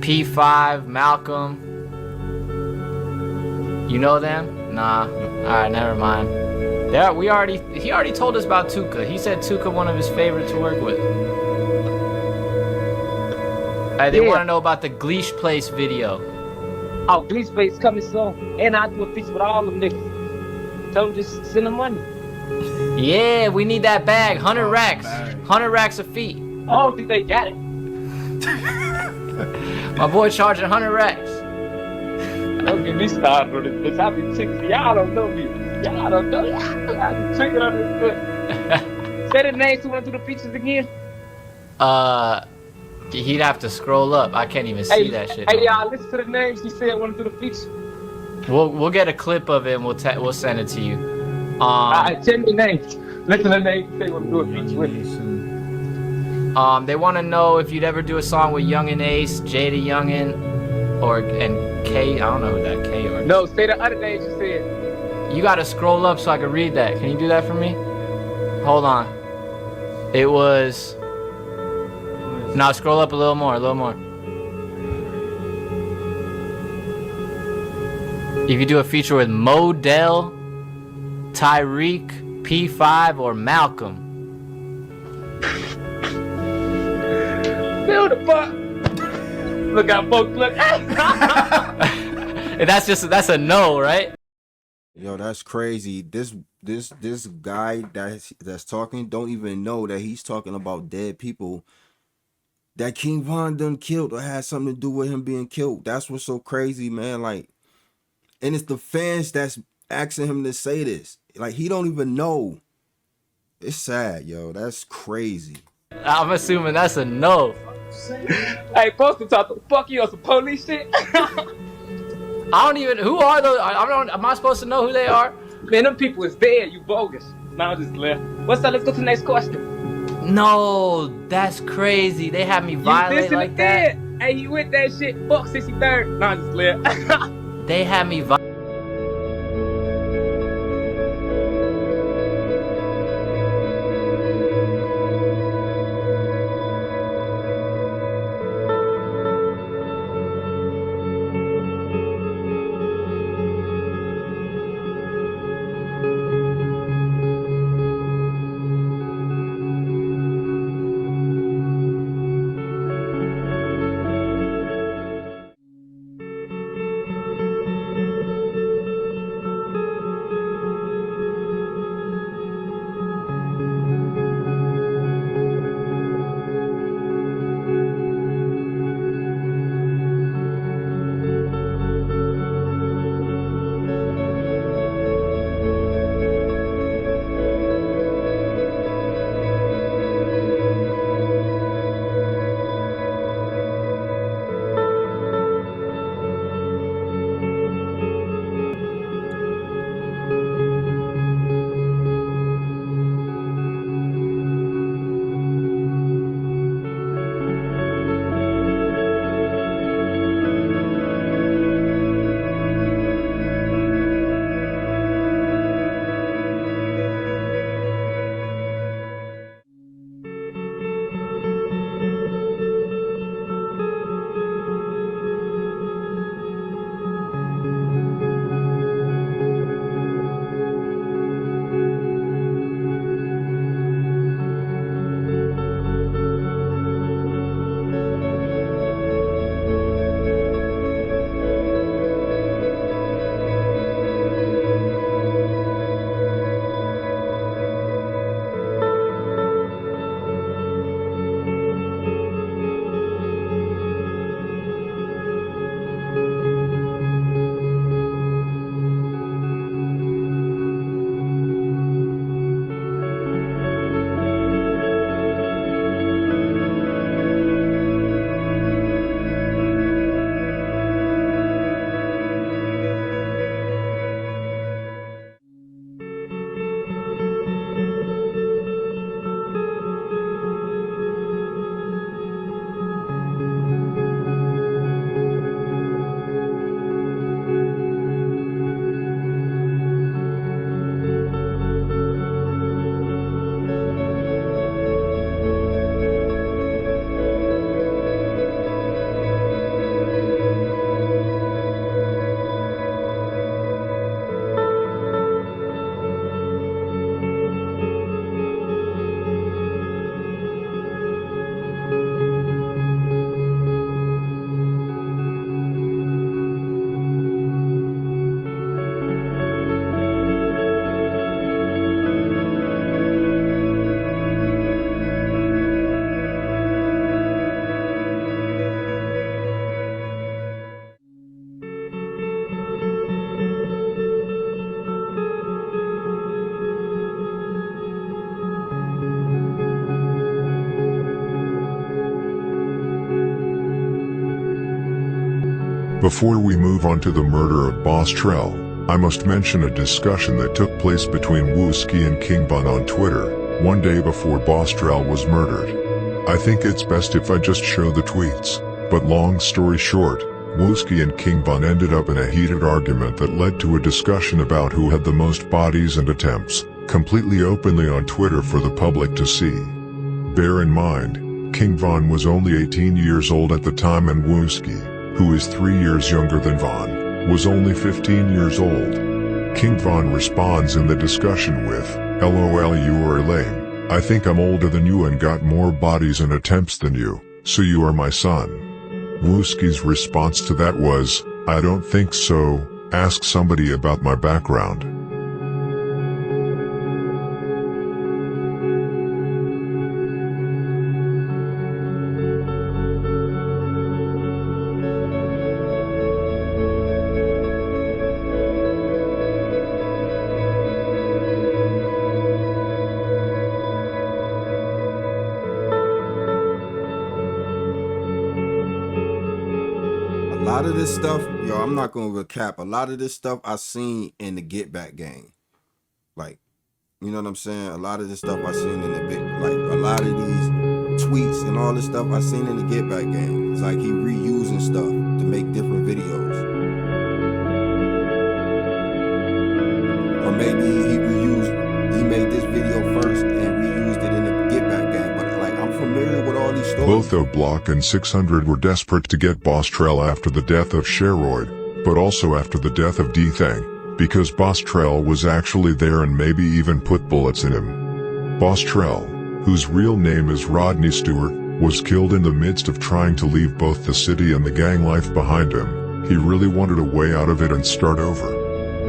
Speaker 6: P5, Malcolm. You know them? Nah. Alright, never mind. He already told us about Tuka. He said Tuka one of his favorites to work with. They want to know about the Gleesh Place video.
Speaker 3: Oh, Gleesh Place coming soon. And I do a feature with all them niggas. Tell them just send them money.
Speaker 6: Yeah, we need that bag. 100 racks. 100 racks a feet.
Speaker 3: I don't think they got it.
Speaker 6: My boy charging 100 racks.
Speaker 3: Don't get me started on this bitch. I be ticking. Y'all don't know me. Y'all don't know. I be tricking on this bitch. Say the names who went through the features again.
Speaker 6: He'd have to scroll up. I can't even see that shit.
Speaker 3: Hey, y'all, listen to the names he said went through the feature.
Speaker 6: We'll get a clip of it and we'll send it to you.
Speaker 3: Alright, tell me the names. Listen to the names he said went through a feature with me.
Speaker 6: They want to know if you'd ever do a song with Youngin Ace, Jada Youngin, and K. I don't know who that K or.
Speaker 3: No, say the other names you said.
Speaker 6: You gotta scroll up so I can read that. Can you do that for me? Hold on. It was. Now scroll up a little more, If you do a feature with Modell, Tyreek, P5, or Malcolm?
Speaker 3: Build the fuck. Look how folks look.
Speaker 6: And that's a no, right?
Speaker 1: Yo, that's crazy. This guy that's talking don't even know that he's talking about dead people that King Von done killed or had something to do with him being killed. That's what's so crazy, man. Like, and it's the fans that's asking him to say this. Like, he don't even know. It's sad, yo. That's crazy.
Speaker 6: I'm assuming that's a no.
Speaker 3: Hey, folks, to talk the fuck you on some police shit.
Speaker 6: I don't even. Who are those? Am I supposed to know who they are?
Speaker 3: Man, them people is dead. You bogus. Now just left. What's up? Let's go to the next question.
Speaker 6: No, that's crazy. They had me violate like that.
Speaker 3: Hey, you with that shit? Fuck 63rd. Now just left.
Speaker 6: They had me violate.
Speaker 2: Before we move on to the murder of Boss Trell, I must mention a discussion that took place between Wooski and King Von on Twitter, one day before Boss Trell was murdered. I think it's best if I just show the tweets, but long story short, Wooski and King Von ended up in a heated argument that led to a discussion about who had the most bodies and attempts, completely openly on Twitter for the public to see. Bear in mind, King Von was only 18 years old at the time and Wooski, who is 3 years younger than Von, was only 15 years old. King Von responds in the discussion with, "LOL, you are lame. I think I'm older than you and got more bodies and attempts than you, so you are my son." Wooski's response to that was, "I don't think so, ask somebody about my background."
Speaker 1: A lot of this stuff, yo, I'm not gonna cap. A lot of this stuff I seen in the Get Back game. Like, you know what I'm saying? A lot of this stuff I seen in the a lot of these tweets and all this stuff I seen in the Get Back game. It's like he reusing stuff to make different videos. Or maybe he made this video first and reused it in the Get Back game. But like, I'm familiar with all these stories.
Speaker 2: Both O-Block and 600 were desperate to get Boss Trell after the death of Sheroid, but also after the death of D-Thang, because Boss Trell was actually there and maybe even put bullets in him. Boss Trell, whose real name is Rodney Stewart, was killed in the midst of trying to leave both the city and the gang life behind him. He really wanted a way out of it and start over.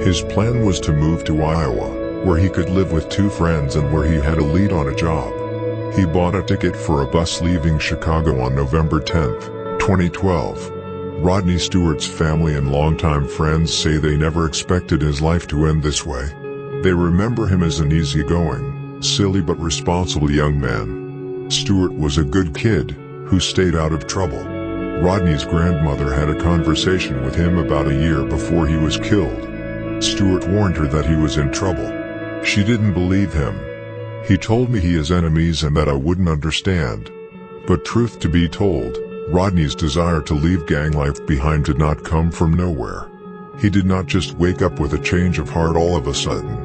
Speaker 2: His plan was to move to Iowa, where he could live with 2 friends and where he had a lead on a job. He bought a ticket for a bus leaving Chicago on November 10, 2012. Rodney Stewart's family and longtime friends say they never expected his life to end this way. They remember him as an easygoing, silly but responsible young man. Stewart was a good kid, who stayed out of trouble. Rodney's grandmother had a conversation with him about a year before he was killed. Stewart warned her that he was in trouble. She didn't believe him. "He told me he has enemies and that I wouldn't understand." But truth to be told, Rodney's desire to leave gang life behind did not come from nowhere. He did not just wake up with a change of heart all of a sudden.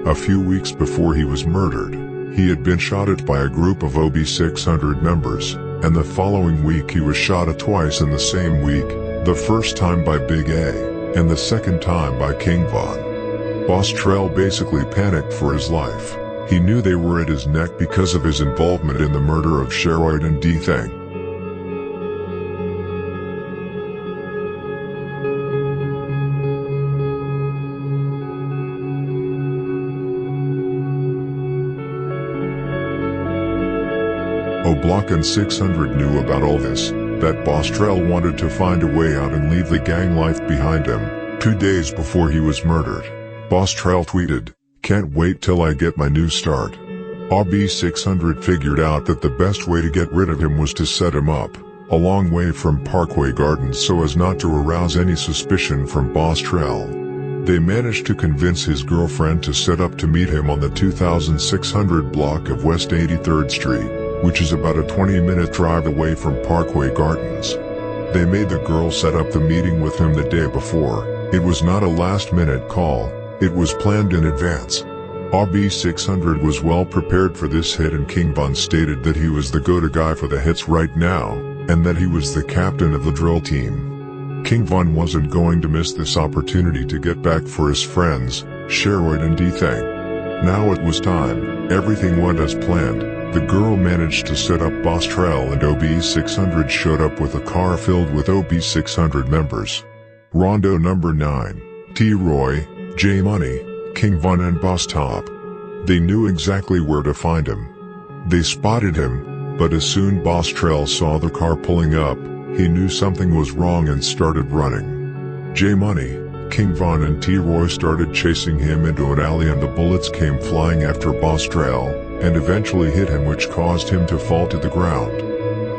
Speaker 2: A few weeks before he was murdered, he had been shot at by a group of OB600 members, and the following week he was shot at twice in the same week, the first time by Big A, and the second time by King Von. Boss Trell basically panicked for his life. He knew they were at his neck because of his involvement in the murder of Sheroid and D-Thang. O-Block and 600 knew about all this, that Boss Trell wanted to find a way out and leave the gang life behind him. 2 days before he was murdered, Boss Trell tweeted, "Can't wait till I get my new start." RB600 figured out that the best way to get rid of him was to set him up, a long way from Parkway Gardens so as not to arouse any suspicion from Boss Trell. They managed to convince his girlfriend to set up to meet him on the 2600 block of West 83rd Street, which is about a 20-minute drive away from Parkway Gardens. They made the girl set up the meeting with him the day before. It was not a last-minute call, it was planned in advance. RB600 was well prepared for this hit, and King Von stated that he was the go-to guy for the hits right now, and that he was the captain of the drill team. King Von wasn't going to miss this opportunity to get back for his friends, Sheroid and D-Thang. Now it was time. Everything went as planned. The girl managed to set up Boss Trell, and OB600 showed up with a car filled with OB600 members. Rondo number 9, T-Roy, J-Money, King Von and Boss Top. They knew exactly where to find him. They spotted him, but as soon Boss Trell saw the car pulling up, he knew something was wrong and started running. J-Money, King Von and T-Roy started chasing him into an alley, and the bullets came flying after Boss Trell, and eventually hit him, which caused him to fall to the ground.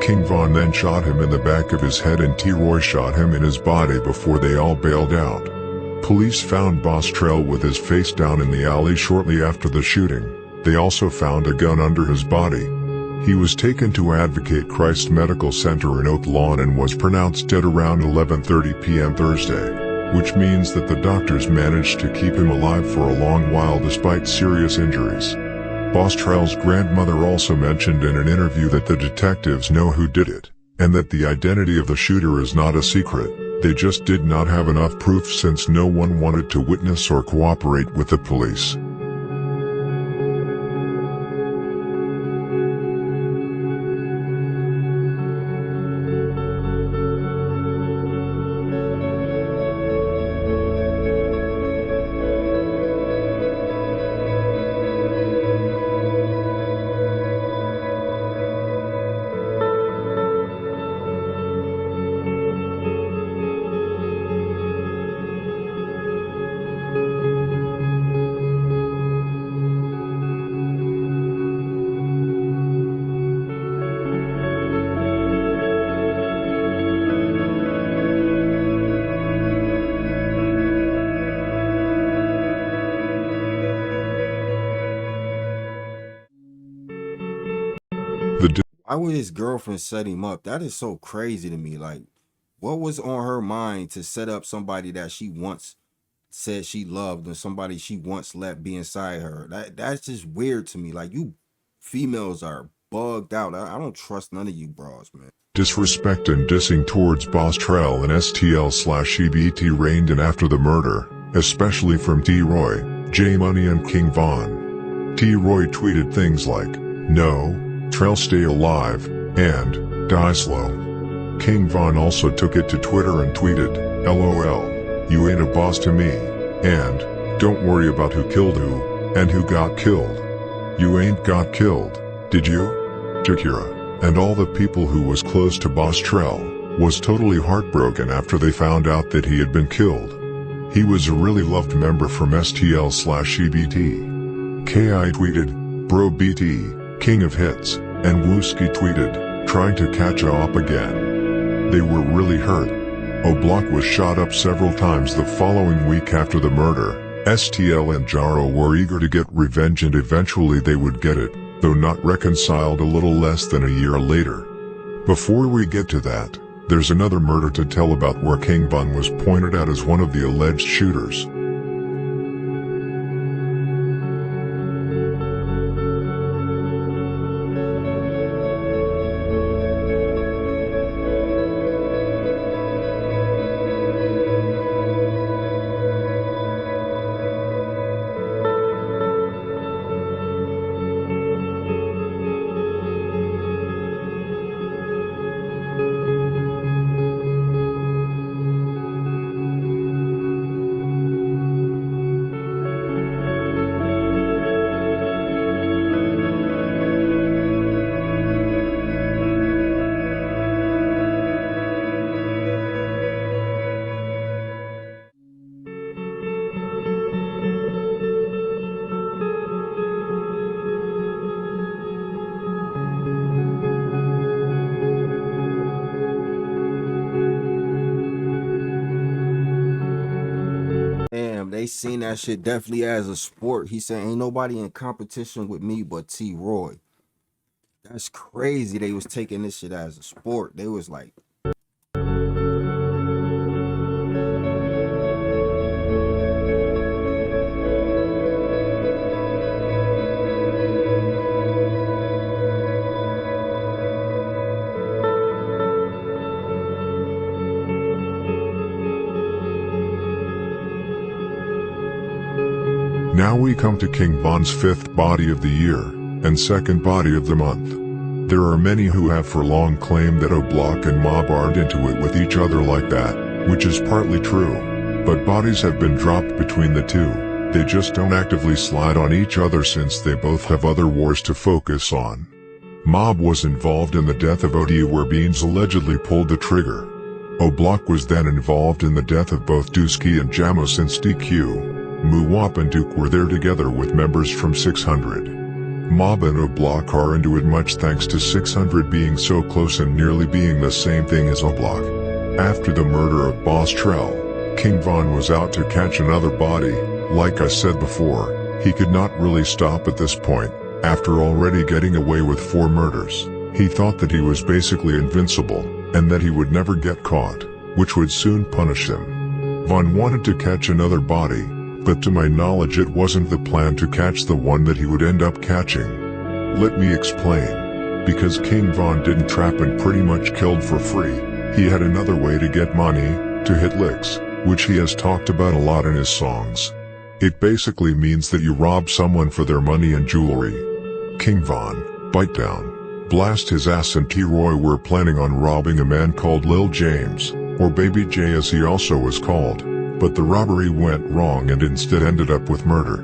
Speaker 2: King Von then shot him in the back of his head, and T-Roy shot him in his body before they all bailed out. Police found Boss Trell with his face down in the alley shortly after the shooting. They also found a gun under his body. He was taken to Advocate Christ Medical Center in Oak Lawn and was pronounced dead around 11:30 p.m. Thursday, which means that the doctors managed to keep him alive for a long while despite serious injuries. Boss Trell's grandmother also mentioned in an interview that the detectives know who did it, and that the identity of the shooter is not a secret. They just did not have enough proof since no one wanted to witness or cooperate with the police.
Speaker 1: Why would his girlfriend set him up? That is so crazy to me. Like, what was on her mind to set up somebody that she once said she loved and somebody she once let be inside her? That's just weird to me. Like, you females are bugged out. I don't trust none of you bras, man.
Speaker 2: Disrespect and dissing towards Boss Trell and STL/EBT reigned in after the murder, especially from T-Roy, J-Money and King Von. T-Roy tweeted things like, "No, Trell stay alive," and "Die slow." King Von also took it to Twitter and tweeted, "LOL, you ain't a boss to me," and "Don't worry about who killed who, and who got killed. You ain't got killed, did you?" Shakira, and all the people who was close to Boss Trell, was totally heartbroken after they found out that he had been killed. He was a really loved member from STL/EBT. KI tweeted, "Bro BT, King of Hits," and Wooski tweeted, "Trying to catch up again." They were really hurt. O'Block was shot up several times the following week after the murder. STL and Jaro were eager to get revenge and eventually they would get it, though not reconciled a little less than a year later. Before we get to that, there's another murder to tell about where King Von was pointed out as one of the alleged shooters.
Speaker 1: They seen that shit definitely as a sport. He said, "Ain't nobody in competition with me but T-Roy." That's crazy. They was taking this shit as a sport. They was like,
Speaker 2: Now we come to King Von's fifth body of the year, and second body of the month. There are many who have for long claimed that O'Block and Mob aren't into it with each other like that, which is partly true. But bodies have been dropped between the two. They just don't actively slide on each other since they both have other wars to focus on. Mob was involved in the death of OD where Beans allegedly pulled the trigger. O'Block was then involved in the death of both Dusky and Jamo since DQ. Muwap and Duke were there together with members from 600. Mob and O'Block are into it much thanks to 600 being so close and nearly being the same thing as O'Block. After the murder of Boss Trell, King Von was out to catch another body. Like I said before, he could not really stop at this point. After already getting away with 4 murders, he thought that he was basically invincible, and that he would never get caught, which would soon punish him. Von wanted to catch another body, but to my knowledge it wasn't the plan to catch the one that he would end up catching. Let me explain. Because King Von didn't trap and pretty much killed for free, he had another way to get money, to hit licks, which he has talked about a lot in his songs. It basically means that you rob someone for their money and jewelry. King Von, Bite Down, Blast His Ass and T-Roy were planning on robbing a man called Lil James, or Baby J as he also was called, but the robbery went wrong and instead ended up with murder.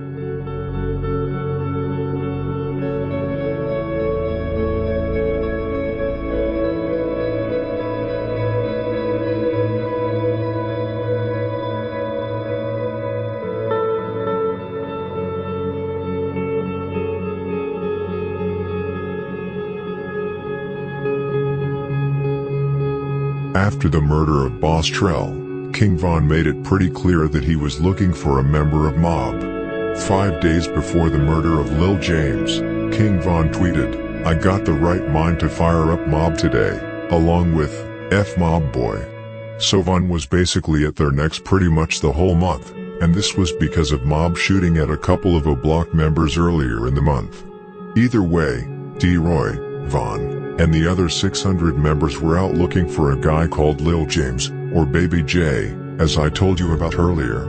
Speaker 2: After the murder of Boss Trell, King Von made it pretty clear that he was looking for a member of Mob. 5 days before the murder of Lil James, King Von tweeted, "I got the right mind to fire up Mob today," along with F Mob Boy. So Von was basically at their necks pretty much the whole month, and this was because of Mob shooting at a couple of O-Block members earlier in the month. Either way, T-Roy, Von, and the other 600 members were out looking for a guy called Lil James, or Baby J, as I told you about earlier.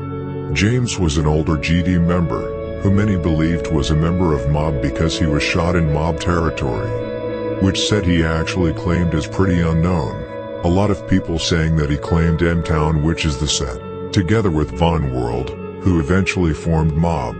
Speaker 2: James was an older GD member, who many believed was a member of Mob because he was shot in Mob territory. Which said he actually claimed is pretty unknown. A lot of people saying that he claimed M-Town, which is the set, together with Von World, who eventually formed Mob.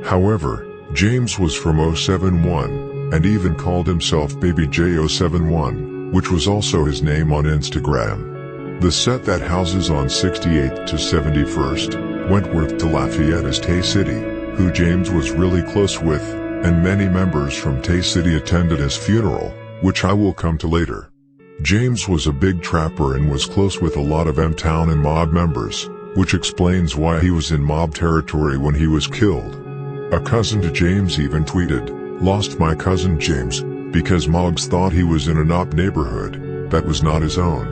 Speaker 2: However, James was from 071, and even called himself Baby J071, which was also his name on Instagram. The set that houses on 68th to 71st, Wentworth to Lafayette is Tay City, who James was really close with, and many members from Tay City attended his funeral, which I will come to later. James was a big trapper and was close with a lot of M-Town and Mob members, which explains why he was in Mob territory when he was killed. A cousin to James even tweeted, "Lost my cousin James, because Moggs thought he was in an op neighborhood that was not his own."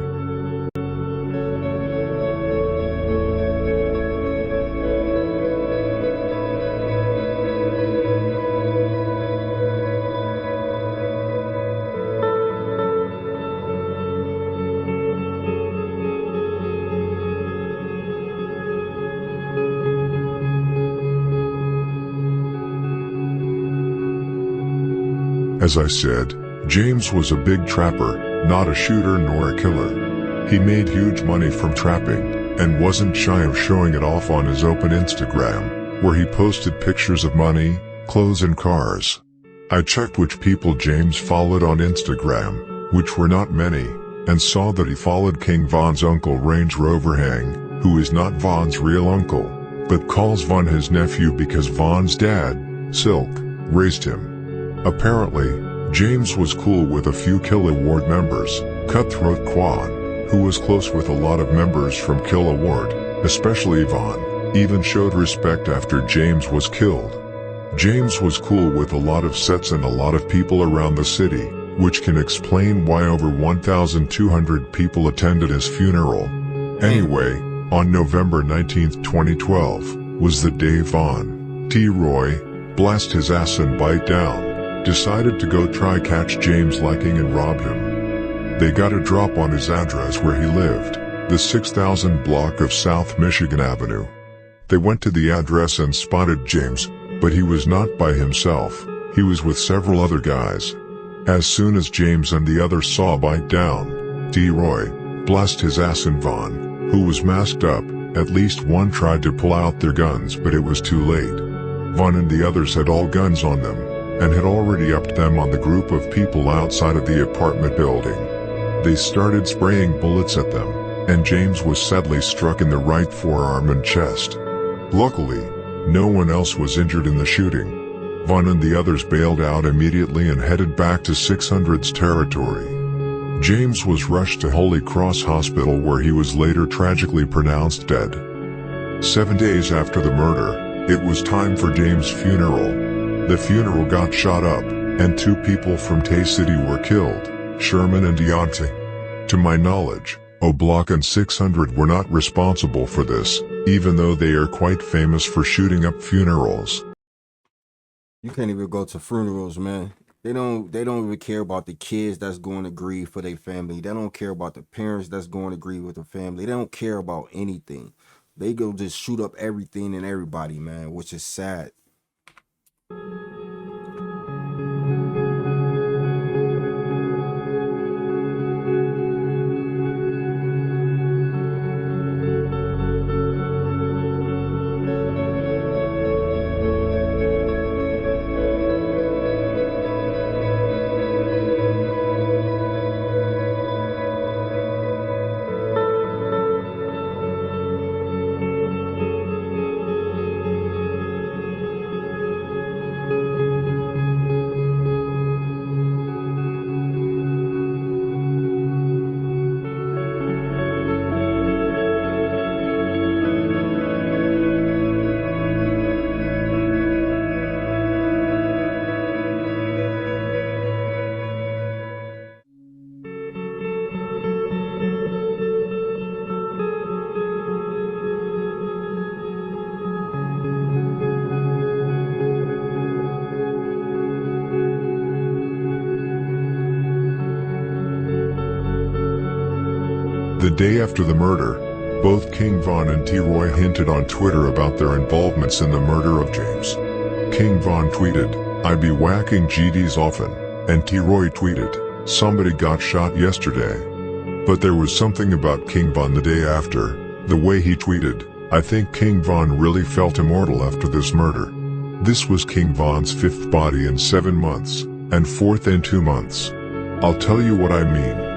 Speaker 2: As I said, James was a big trapper, not a shooter nor a killer. He made huge money from trapping, and wasn't shy of showing it off on his open Instagram, where he posted pictures of money, clothes and cars. I checked which people James followed on Instagram, which were not many, and saw that he followed King Von's uncle Range Rover Hang, who is not Von's real uncle, but calls Von his nephew because Von's dad, Silk, raised him. Apparently, James was cool with a few Kill Award members. Cutthroat Quan, who was close with a lot of members from Kill Award, especially Von, even showed respect after James was killed. James was cool with a lot of sets and a lot of people around the city, which can explain why over 1,200 people attended his funeral. Anyway, on November 19, 2012, was the day Von, T-Roy, Blast His Ass and Bite Down, decided to go try catch James liking and rob him. They got a drop on his address where he lived, the 6000 block of South Michigan Avenue. They went to the address and spotted James, but he was not by himself, he was with several other guys. As soon as James and the others saw Bite Down, T-Roy, Blast His Ass and Von, who was masked up, at least one tried to pull out their guns but it was too late. Von and the others had all guns on them, and had already upped them on the group of people outside of the apartment building. They started spraying bullets at them, and James was sadly struck in the right forearm and chest. Luckily, no one else was injured in the shooting. Von and the others bailed out immediately and headed back to 600's territory. James was rushed to Holy Cross Hospital where he was later tragically pronounced dead. 7 days after the murder, it was time for James' funeral. The funeral got shot up, and 2 people from Tay City were killed, Sherman and Deontay. To my knowledge, O-Block and 600 were not responsible for this, even though they are quite famous for shooting up funerals.
Speaker 1: You can't even go to funerals, man. They don't even care about the kids that's going to grieve for their family. They don't care about the parents that's going to grieve with the family. They don't care about anything. They go just shoot up everything and everybody, man, which is sad.
Speaker 2: The day after the murder, both King Von and T-Roy hinted on Twitter about their involvements in the murder of James. King Von tweeted, "I be whacking GDs often," and T-Roy tweeted, "Somebody got shot yesterday." But there was something about King Von the day after, the way he tweeted, "I think King Von really felt immortal after this murder." This was King Von's 5th body in 7 months, and 4th in 2 months. I'll tell you what I mean.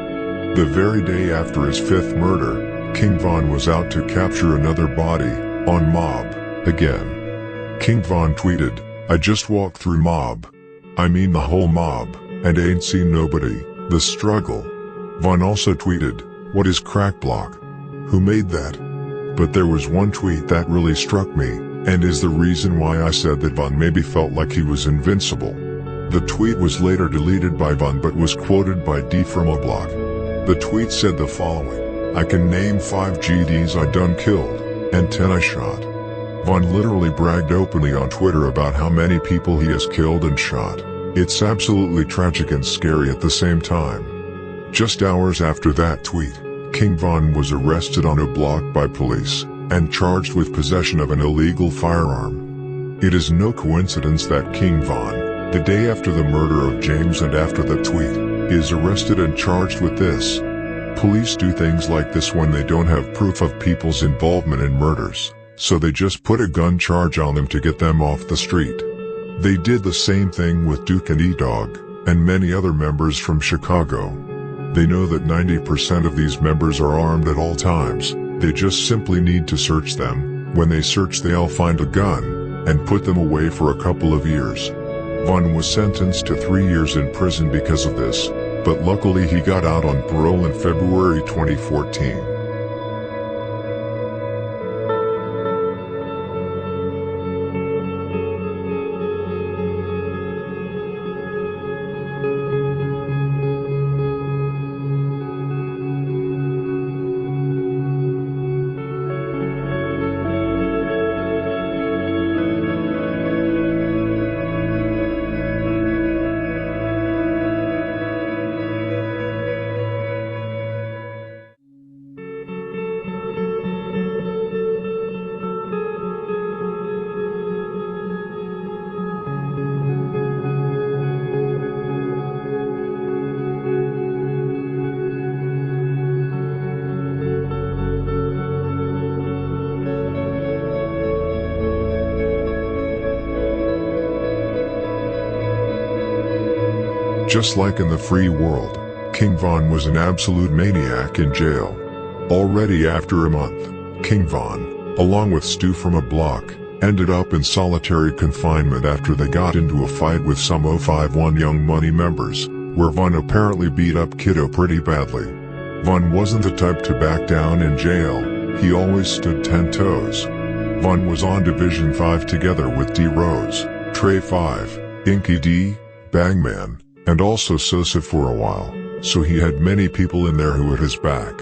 Speaker 2: The very day after his 5th murder, King Von was out to capture another body, on Mob, again. King Von tweeted, "I just walked through Mob. I mean the whole Mob, and ain't seen nobody, the struggle." Von also tweeted, "What is crack block? Who made that?" But there was one tweet that really struck me, and is the reason why I said that Von maybe felt like he was invincible. The tweet was later deleted by Von but was quoted by D from a blog. The tweet said the following: "I can name 5 GDs I done killed, and 10 I shot." Von literally bragged openly on Twitter about how many people he has killed and shot. It's absolutely tragic and scary at the same time. Just hours after that tweet, King Von was arrested on a block by police, and charged with possession of an illegal firearm. It is no coincidence that King Von, the day after the murder of James and after the tweet, is arrested and charged with this. Police do things like this when they don't have proof of people's involvement in murders, so they just put a gun charge on them to get them off the street. They did the same thing with Duke and E-Dog, and many other members from Chicago. They know that 90% of these members are armed at all times, they just simply need to search them. When they search, they'll find a gun, and put them away for a couple of years. Von was sentenced to 3 years in prison because of this, but luckily he got out on parole in February 2014. Just like in the free world, King Von was an absolute maniac in jail. Already after a month, King Von, along with Stu from a block, ended up in solitary confinement after they got into a fight with some 051 Young Money members, where Von apparently beat up Kiddo pretty badly. Von wasn't the type to back down in jail, he always stood 10 toes. Von was on Division 5 together with D Rose, Trey 5, Inky D, Bangman, and also Sosa for a while, so he had many people in there who had his back.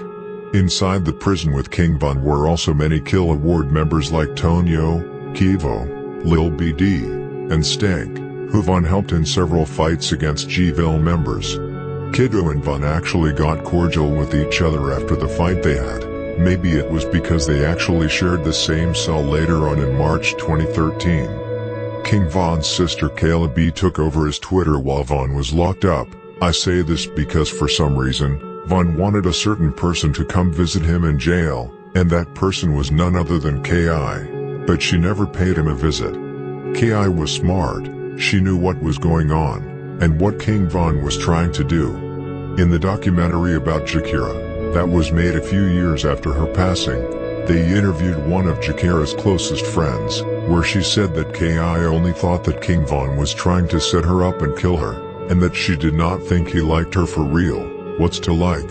Speaker 2: Inside the prison with King Von were also many Kill Award members like Tonyo, Kivo, Lil BD, and Stank, who Von helped in several fights against G-Ville members. Kiddo and Von actually got cordial with each other after the fight they had. Maybe it was because they actually shared the same cell later on in March 2013. King Von's sister Kayla B took over his Twitter while Von was locked up. I say this because for some reason, Von wanted a certain person to come visit him in jail, and that person was none other than K.I. But she never paid him a visit. K.I. was smart, she knew what was going on, and what King Von was trying to do. In the documentary about Jakira, that was made a few years after her passing, they interviewed one of Jakira's closest friends, where she said that K.I. only thought that King Von was trying to set her up and kill her, and that she did not think he liked her for real. What's to like?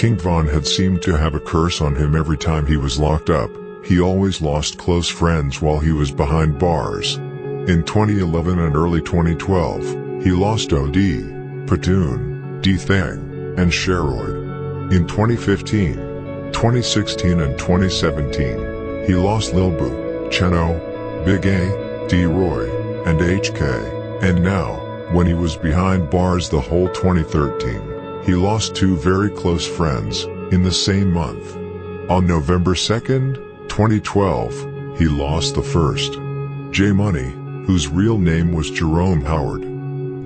Speaker 2: King Von had seemed to have a curse on him every time he was locked up. He always lost close friends while he was behind bars. In 2011 and early 2012, he lost O.D., Patoon, D-Thang, and Sheroid. In 2015, 2016 and 2017, he lost Lil Boo, Cheno, Big A, D-Roy, and HK. And now, when he was behind bars the whole 2013, he lost two very close friends, in the same month. On November 2nd, 2012, he lost the first. J-Money, whose real name was Jerome Howard.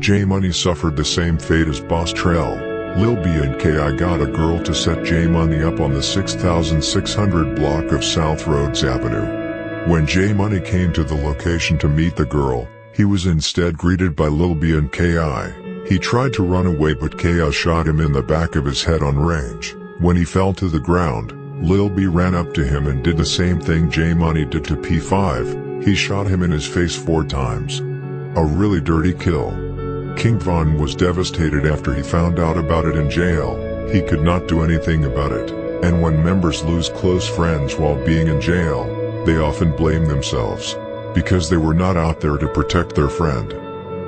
Speaker 2: J-Money suffered the same fate as Boss Trell. Lil B and K.I. got a girl to set J-Money up on the 6600 block of South Rhodes Avenue. When J-Money came to the location to meet the girl, he was instead greeted by Lil B and K.I. He tried to run away but K.I. shot him in the back of his head on range. When he fell to the ground, Lil B ran up to him and did the same thing J-Money did to P5. He shot him in his face 4 times. A really dirty kill. King Von was devastated after he found out about it in jail. He could not do anything about it. And when members lose close friends while being in jail, they often blame themselves, because they were not out there to protect their friend.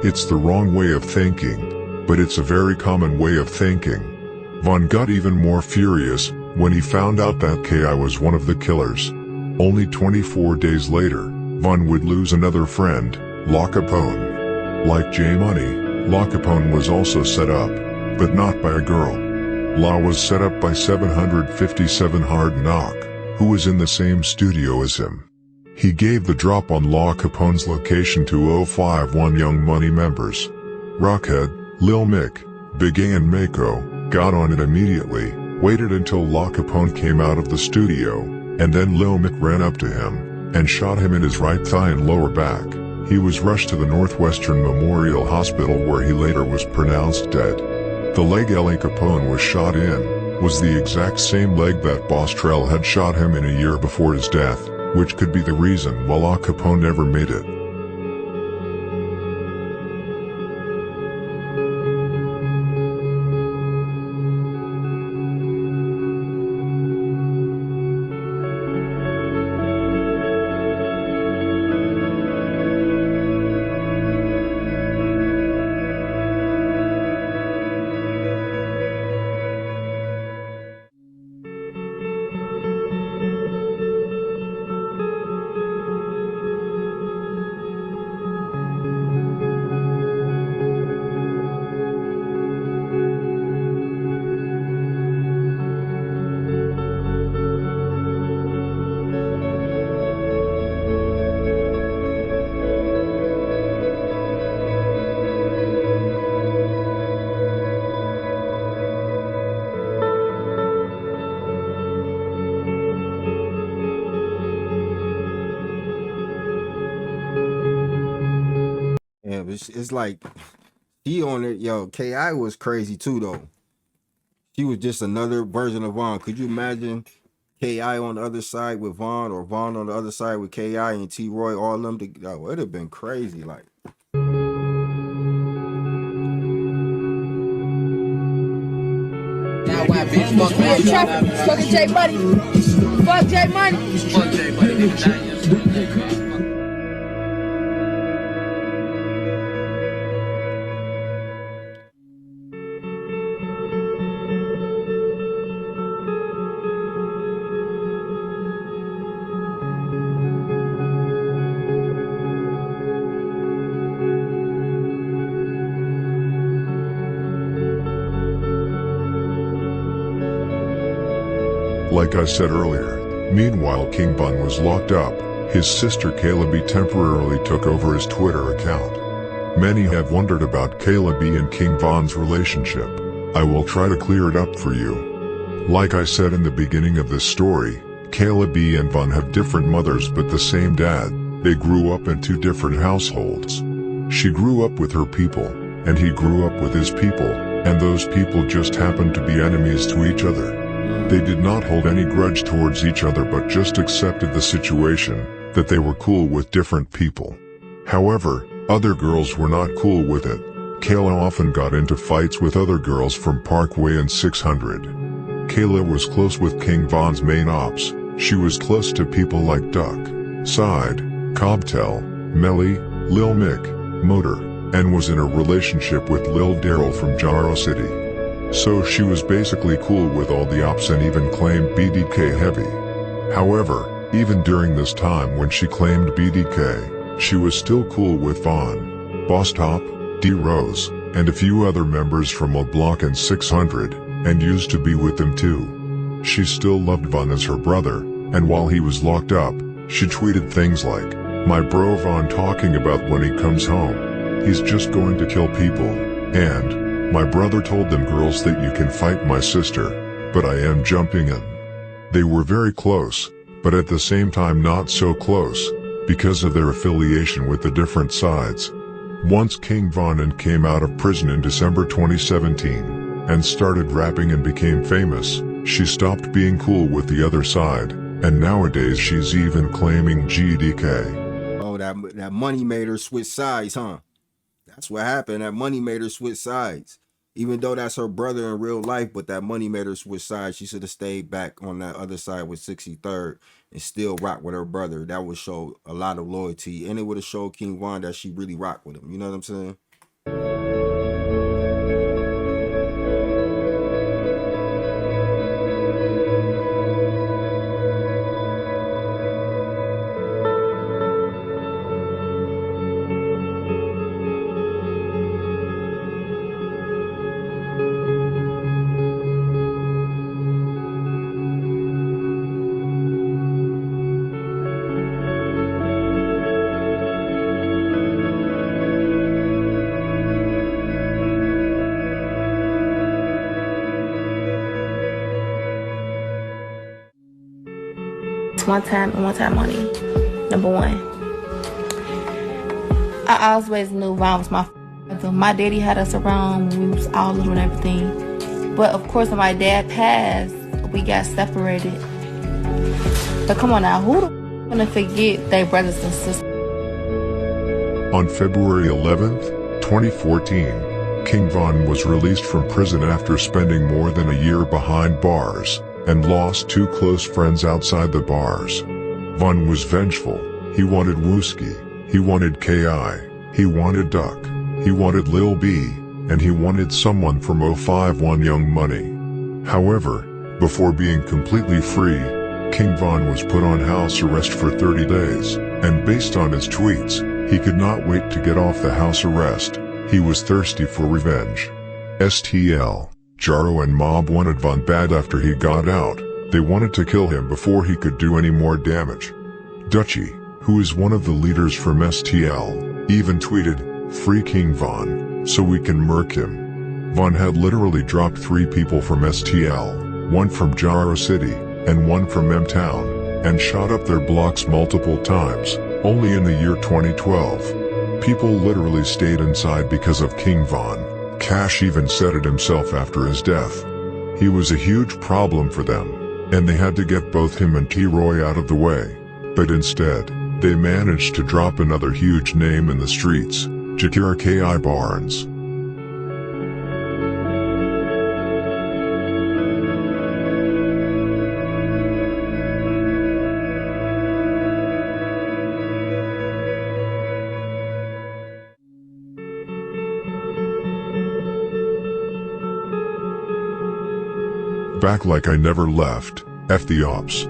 Speaker 2: It's the wrong way of thinking, but it's a very common way of thinking. Von got even more furious when he found out that K.I. was one of the killers. Only 24 days later, Von would lose another friend, La Capone. Like J-Money, La Capone was also set up, but not by a girl. La was set up by 757 Hard Knock, who was in the same studio as him. He gave the drop on La Capone's location to 051 Young Money members. Rockhead, Lil Mick, Big A and Mako got on it immediately, waited until La Capone came out of the studio, and then Lil Mick ran up to him and shot him in his right thigh and lower back. He was rushed to the Northwestern Memorial Hospital where he later was pronounced dead. The leg La Capone was shot in was the exact same leg that Boss Trell had shot him in a year before his death, which could be the reason why La Capone never made it.
Speaker 1: Yeah, but it's like she on it. Yo, Ki was crazy too though. She was just another version of Vaughn. Could you imagine Ki on the other side with Vaughn, or Vaughn on the other side with Ki and T Roy, all of them together? Oh, it'd have been crazy. Like,
Speaker 7: Fuck J Money. Fuck J Money. Fuck J Money.
Speaker 2: Like I said earlier, meanwhile King Von was locked up, his sister Kayla B temporarily took over his Twitter account. Many have wondered about Kayla B and King Von's relationship. I will try to clear it up for you. Like I said in the beginning of this story, Kayla B and Von have different mothers but the same dad. They grew up in two different households. She grew up with her people, and he grew up with his people, and those people just happened to be enemies to each other. They did not hold any grudge towards each other but just accepted the situation, that they were cool with different people. However, other girls were not cool with it. Kayla often got into fights with other girls from Parkway and 600. Kayla was close with King Von's main ops. She was close to people like Duck, Side, Cobtel, Melly, Lil Mick, Motor, and was in a relationship with Lil Daryl from Jaro City. So she was basically cool with all the ops and even claimed BDK heavy. However, even during this time when she claimed BDK, she was still cool with Von, Boss Top, D Rose, and a few other members from O Block and 600, and used to be with them too. She still loved Von as her brother, and while he was locked up, she tweeted things like, "My bro Von talking about when he comes home. He's just going to kill people," and "My brother told them girls that you can fight my sister, but I am jumping in." They were very close, but at the same time not so close, because of their affiliation with the different sides. Once King Von came out of prison in December 2017, and started rapping and became famous, she stopped being cool with the other side, and nowadays she's even claiming GDK.
Speaker 1: oh, that money made her switch sides, huh? That's what happened. That money made her switch sides. Even though that's her brother in real life, but that money made her switch sides. She should have stayed back on that other side with 63rd and still rock with her brother. That would show a lot of loyalty, and it would have showed King Von that she really rocked with him. You know what I'm saying?
Speaker 4: One time and one time money. Number one. I always knew Von was my father. My daddy had us around when we was all little and everything. But of course when my dad passed, we got separated. But come on now, who gonna forget their brothers and sisters?
Speaker 2: On February 11th, 2014, King Von was released from prison after spending more than a year behind bars, and lost two close friends outside the bars. Von was vengeful. He wanted Wooski, he wanted Ki, he wanted Duck, he wanted Lil B, and he wanted someone from 051 Young Money. However, before being completely free, King Von was put on house arrest for 30 days, and based on his tweets, he could not wait to get off the house arrest. He was thirsty for revenge. STL. Jaro and Mob wanted Von bad after he got out. They wanted to kill him before he could do any more damage. Dutchie, who is one of the leaders from STL, even tweeted, "Free King Von, so we can murk him." Von had literally dropped 3 people from STL, 1 from Jaro City, and 1 from M-Town, and shot up their blocks multiple times, only in the year 2012. People literally stayed inside because of King Von. Cash even said it himself after his death. He was a huge problem for them, and they had to get both him and T-Roy out of the way. But instead, they managed to drop another huge name in the streets, Jakir K.I. Barnes. Back like I never left, F the ops.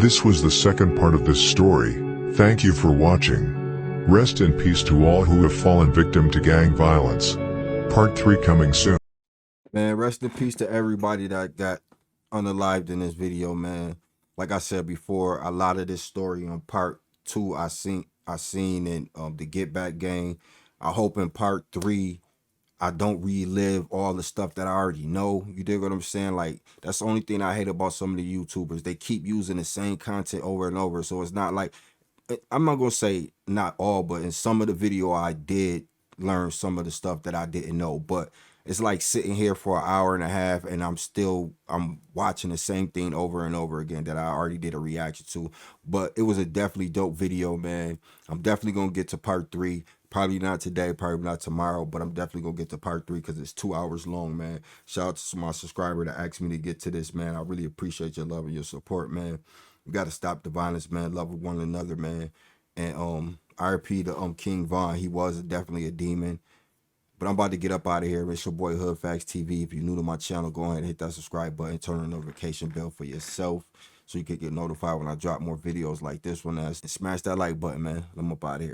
Speaker 2: This was the second part of this story. Thank you for watching. Rest in peace to all who have fallen victim to gang violence. Part 3 coming soon.
Speaker 1: Man, rest in peace to everybody that got unalived in this video, man. Like I said before, a lot of this story on part 2 I seen in the Get Back gang. I hope in part 3 I don't relive all the stuff that I already know. You dig what I'm saying? Like, that's the only thing I hate about some of the YouTubers. They keep using the same content over and over. So it's not like, I'm not going to say not all, but in some of the video I did learn some of the stuff that I didn't know. But it's like sitting here for an hour and a half and I'm watching the same thing over and over again that I already did a reaction to. But it was a definitely dope video, man. I'm definitely going to get to part 3. Probably not today, probably not tomorrow, but I'm definitely going to get to part 3 because it's 2 hours long, man. Shout out to my subscriber that asked me to get to this, man. I really appreciate your love and your support, man. We got to stop the violence, man. Love one another, man. And RP to King Von. He was definitely a demon. But I'm about to get up out of here. It's your boy HoodFacts TV. If you're new to my channel, go ahead and hit that subscribe button. Turn on the notification bell for yourself so you can get notified when I drop more videos like this one. And smash that like button, man. I'm up out of here.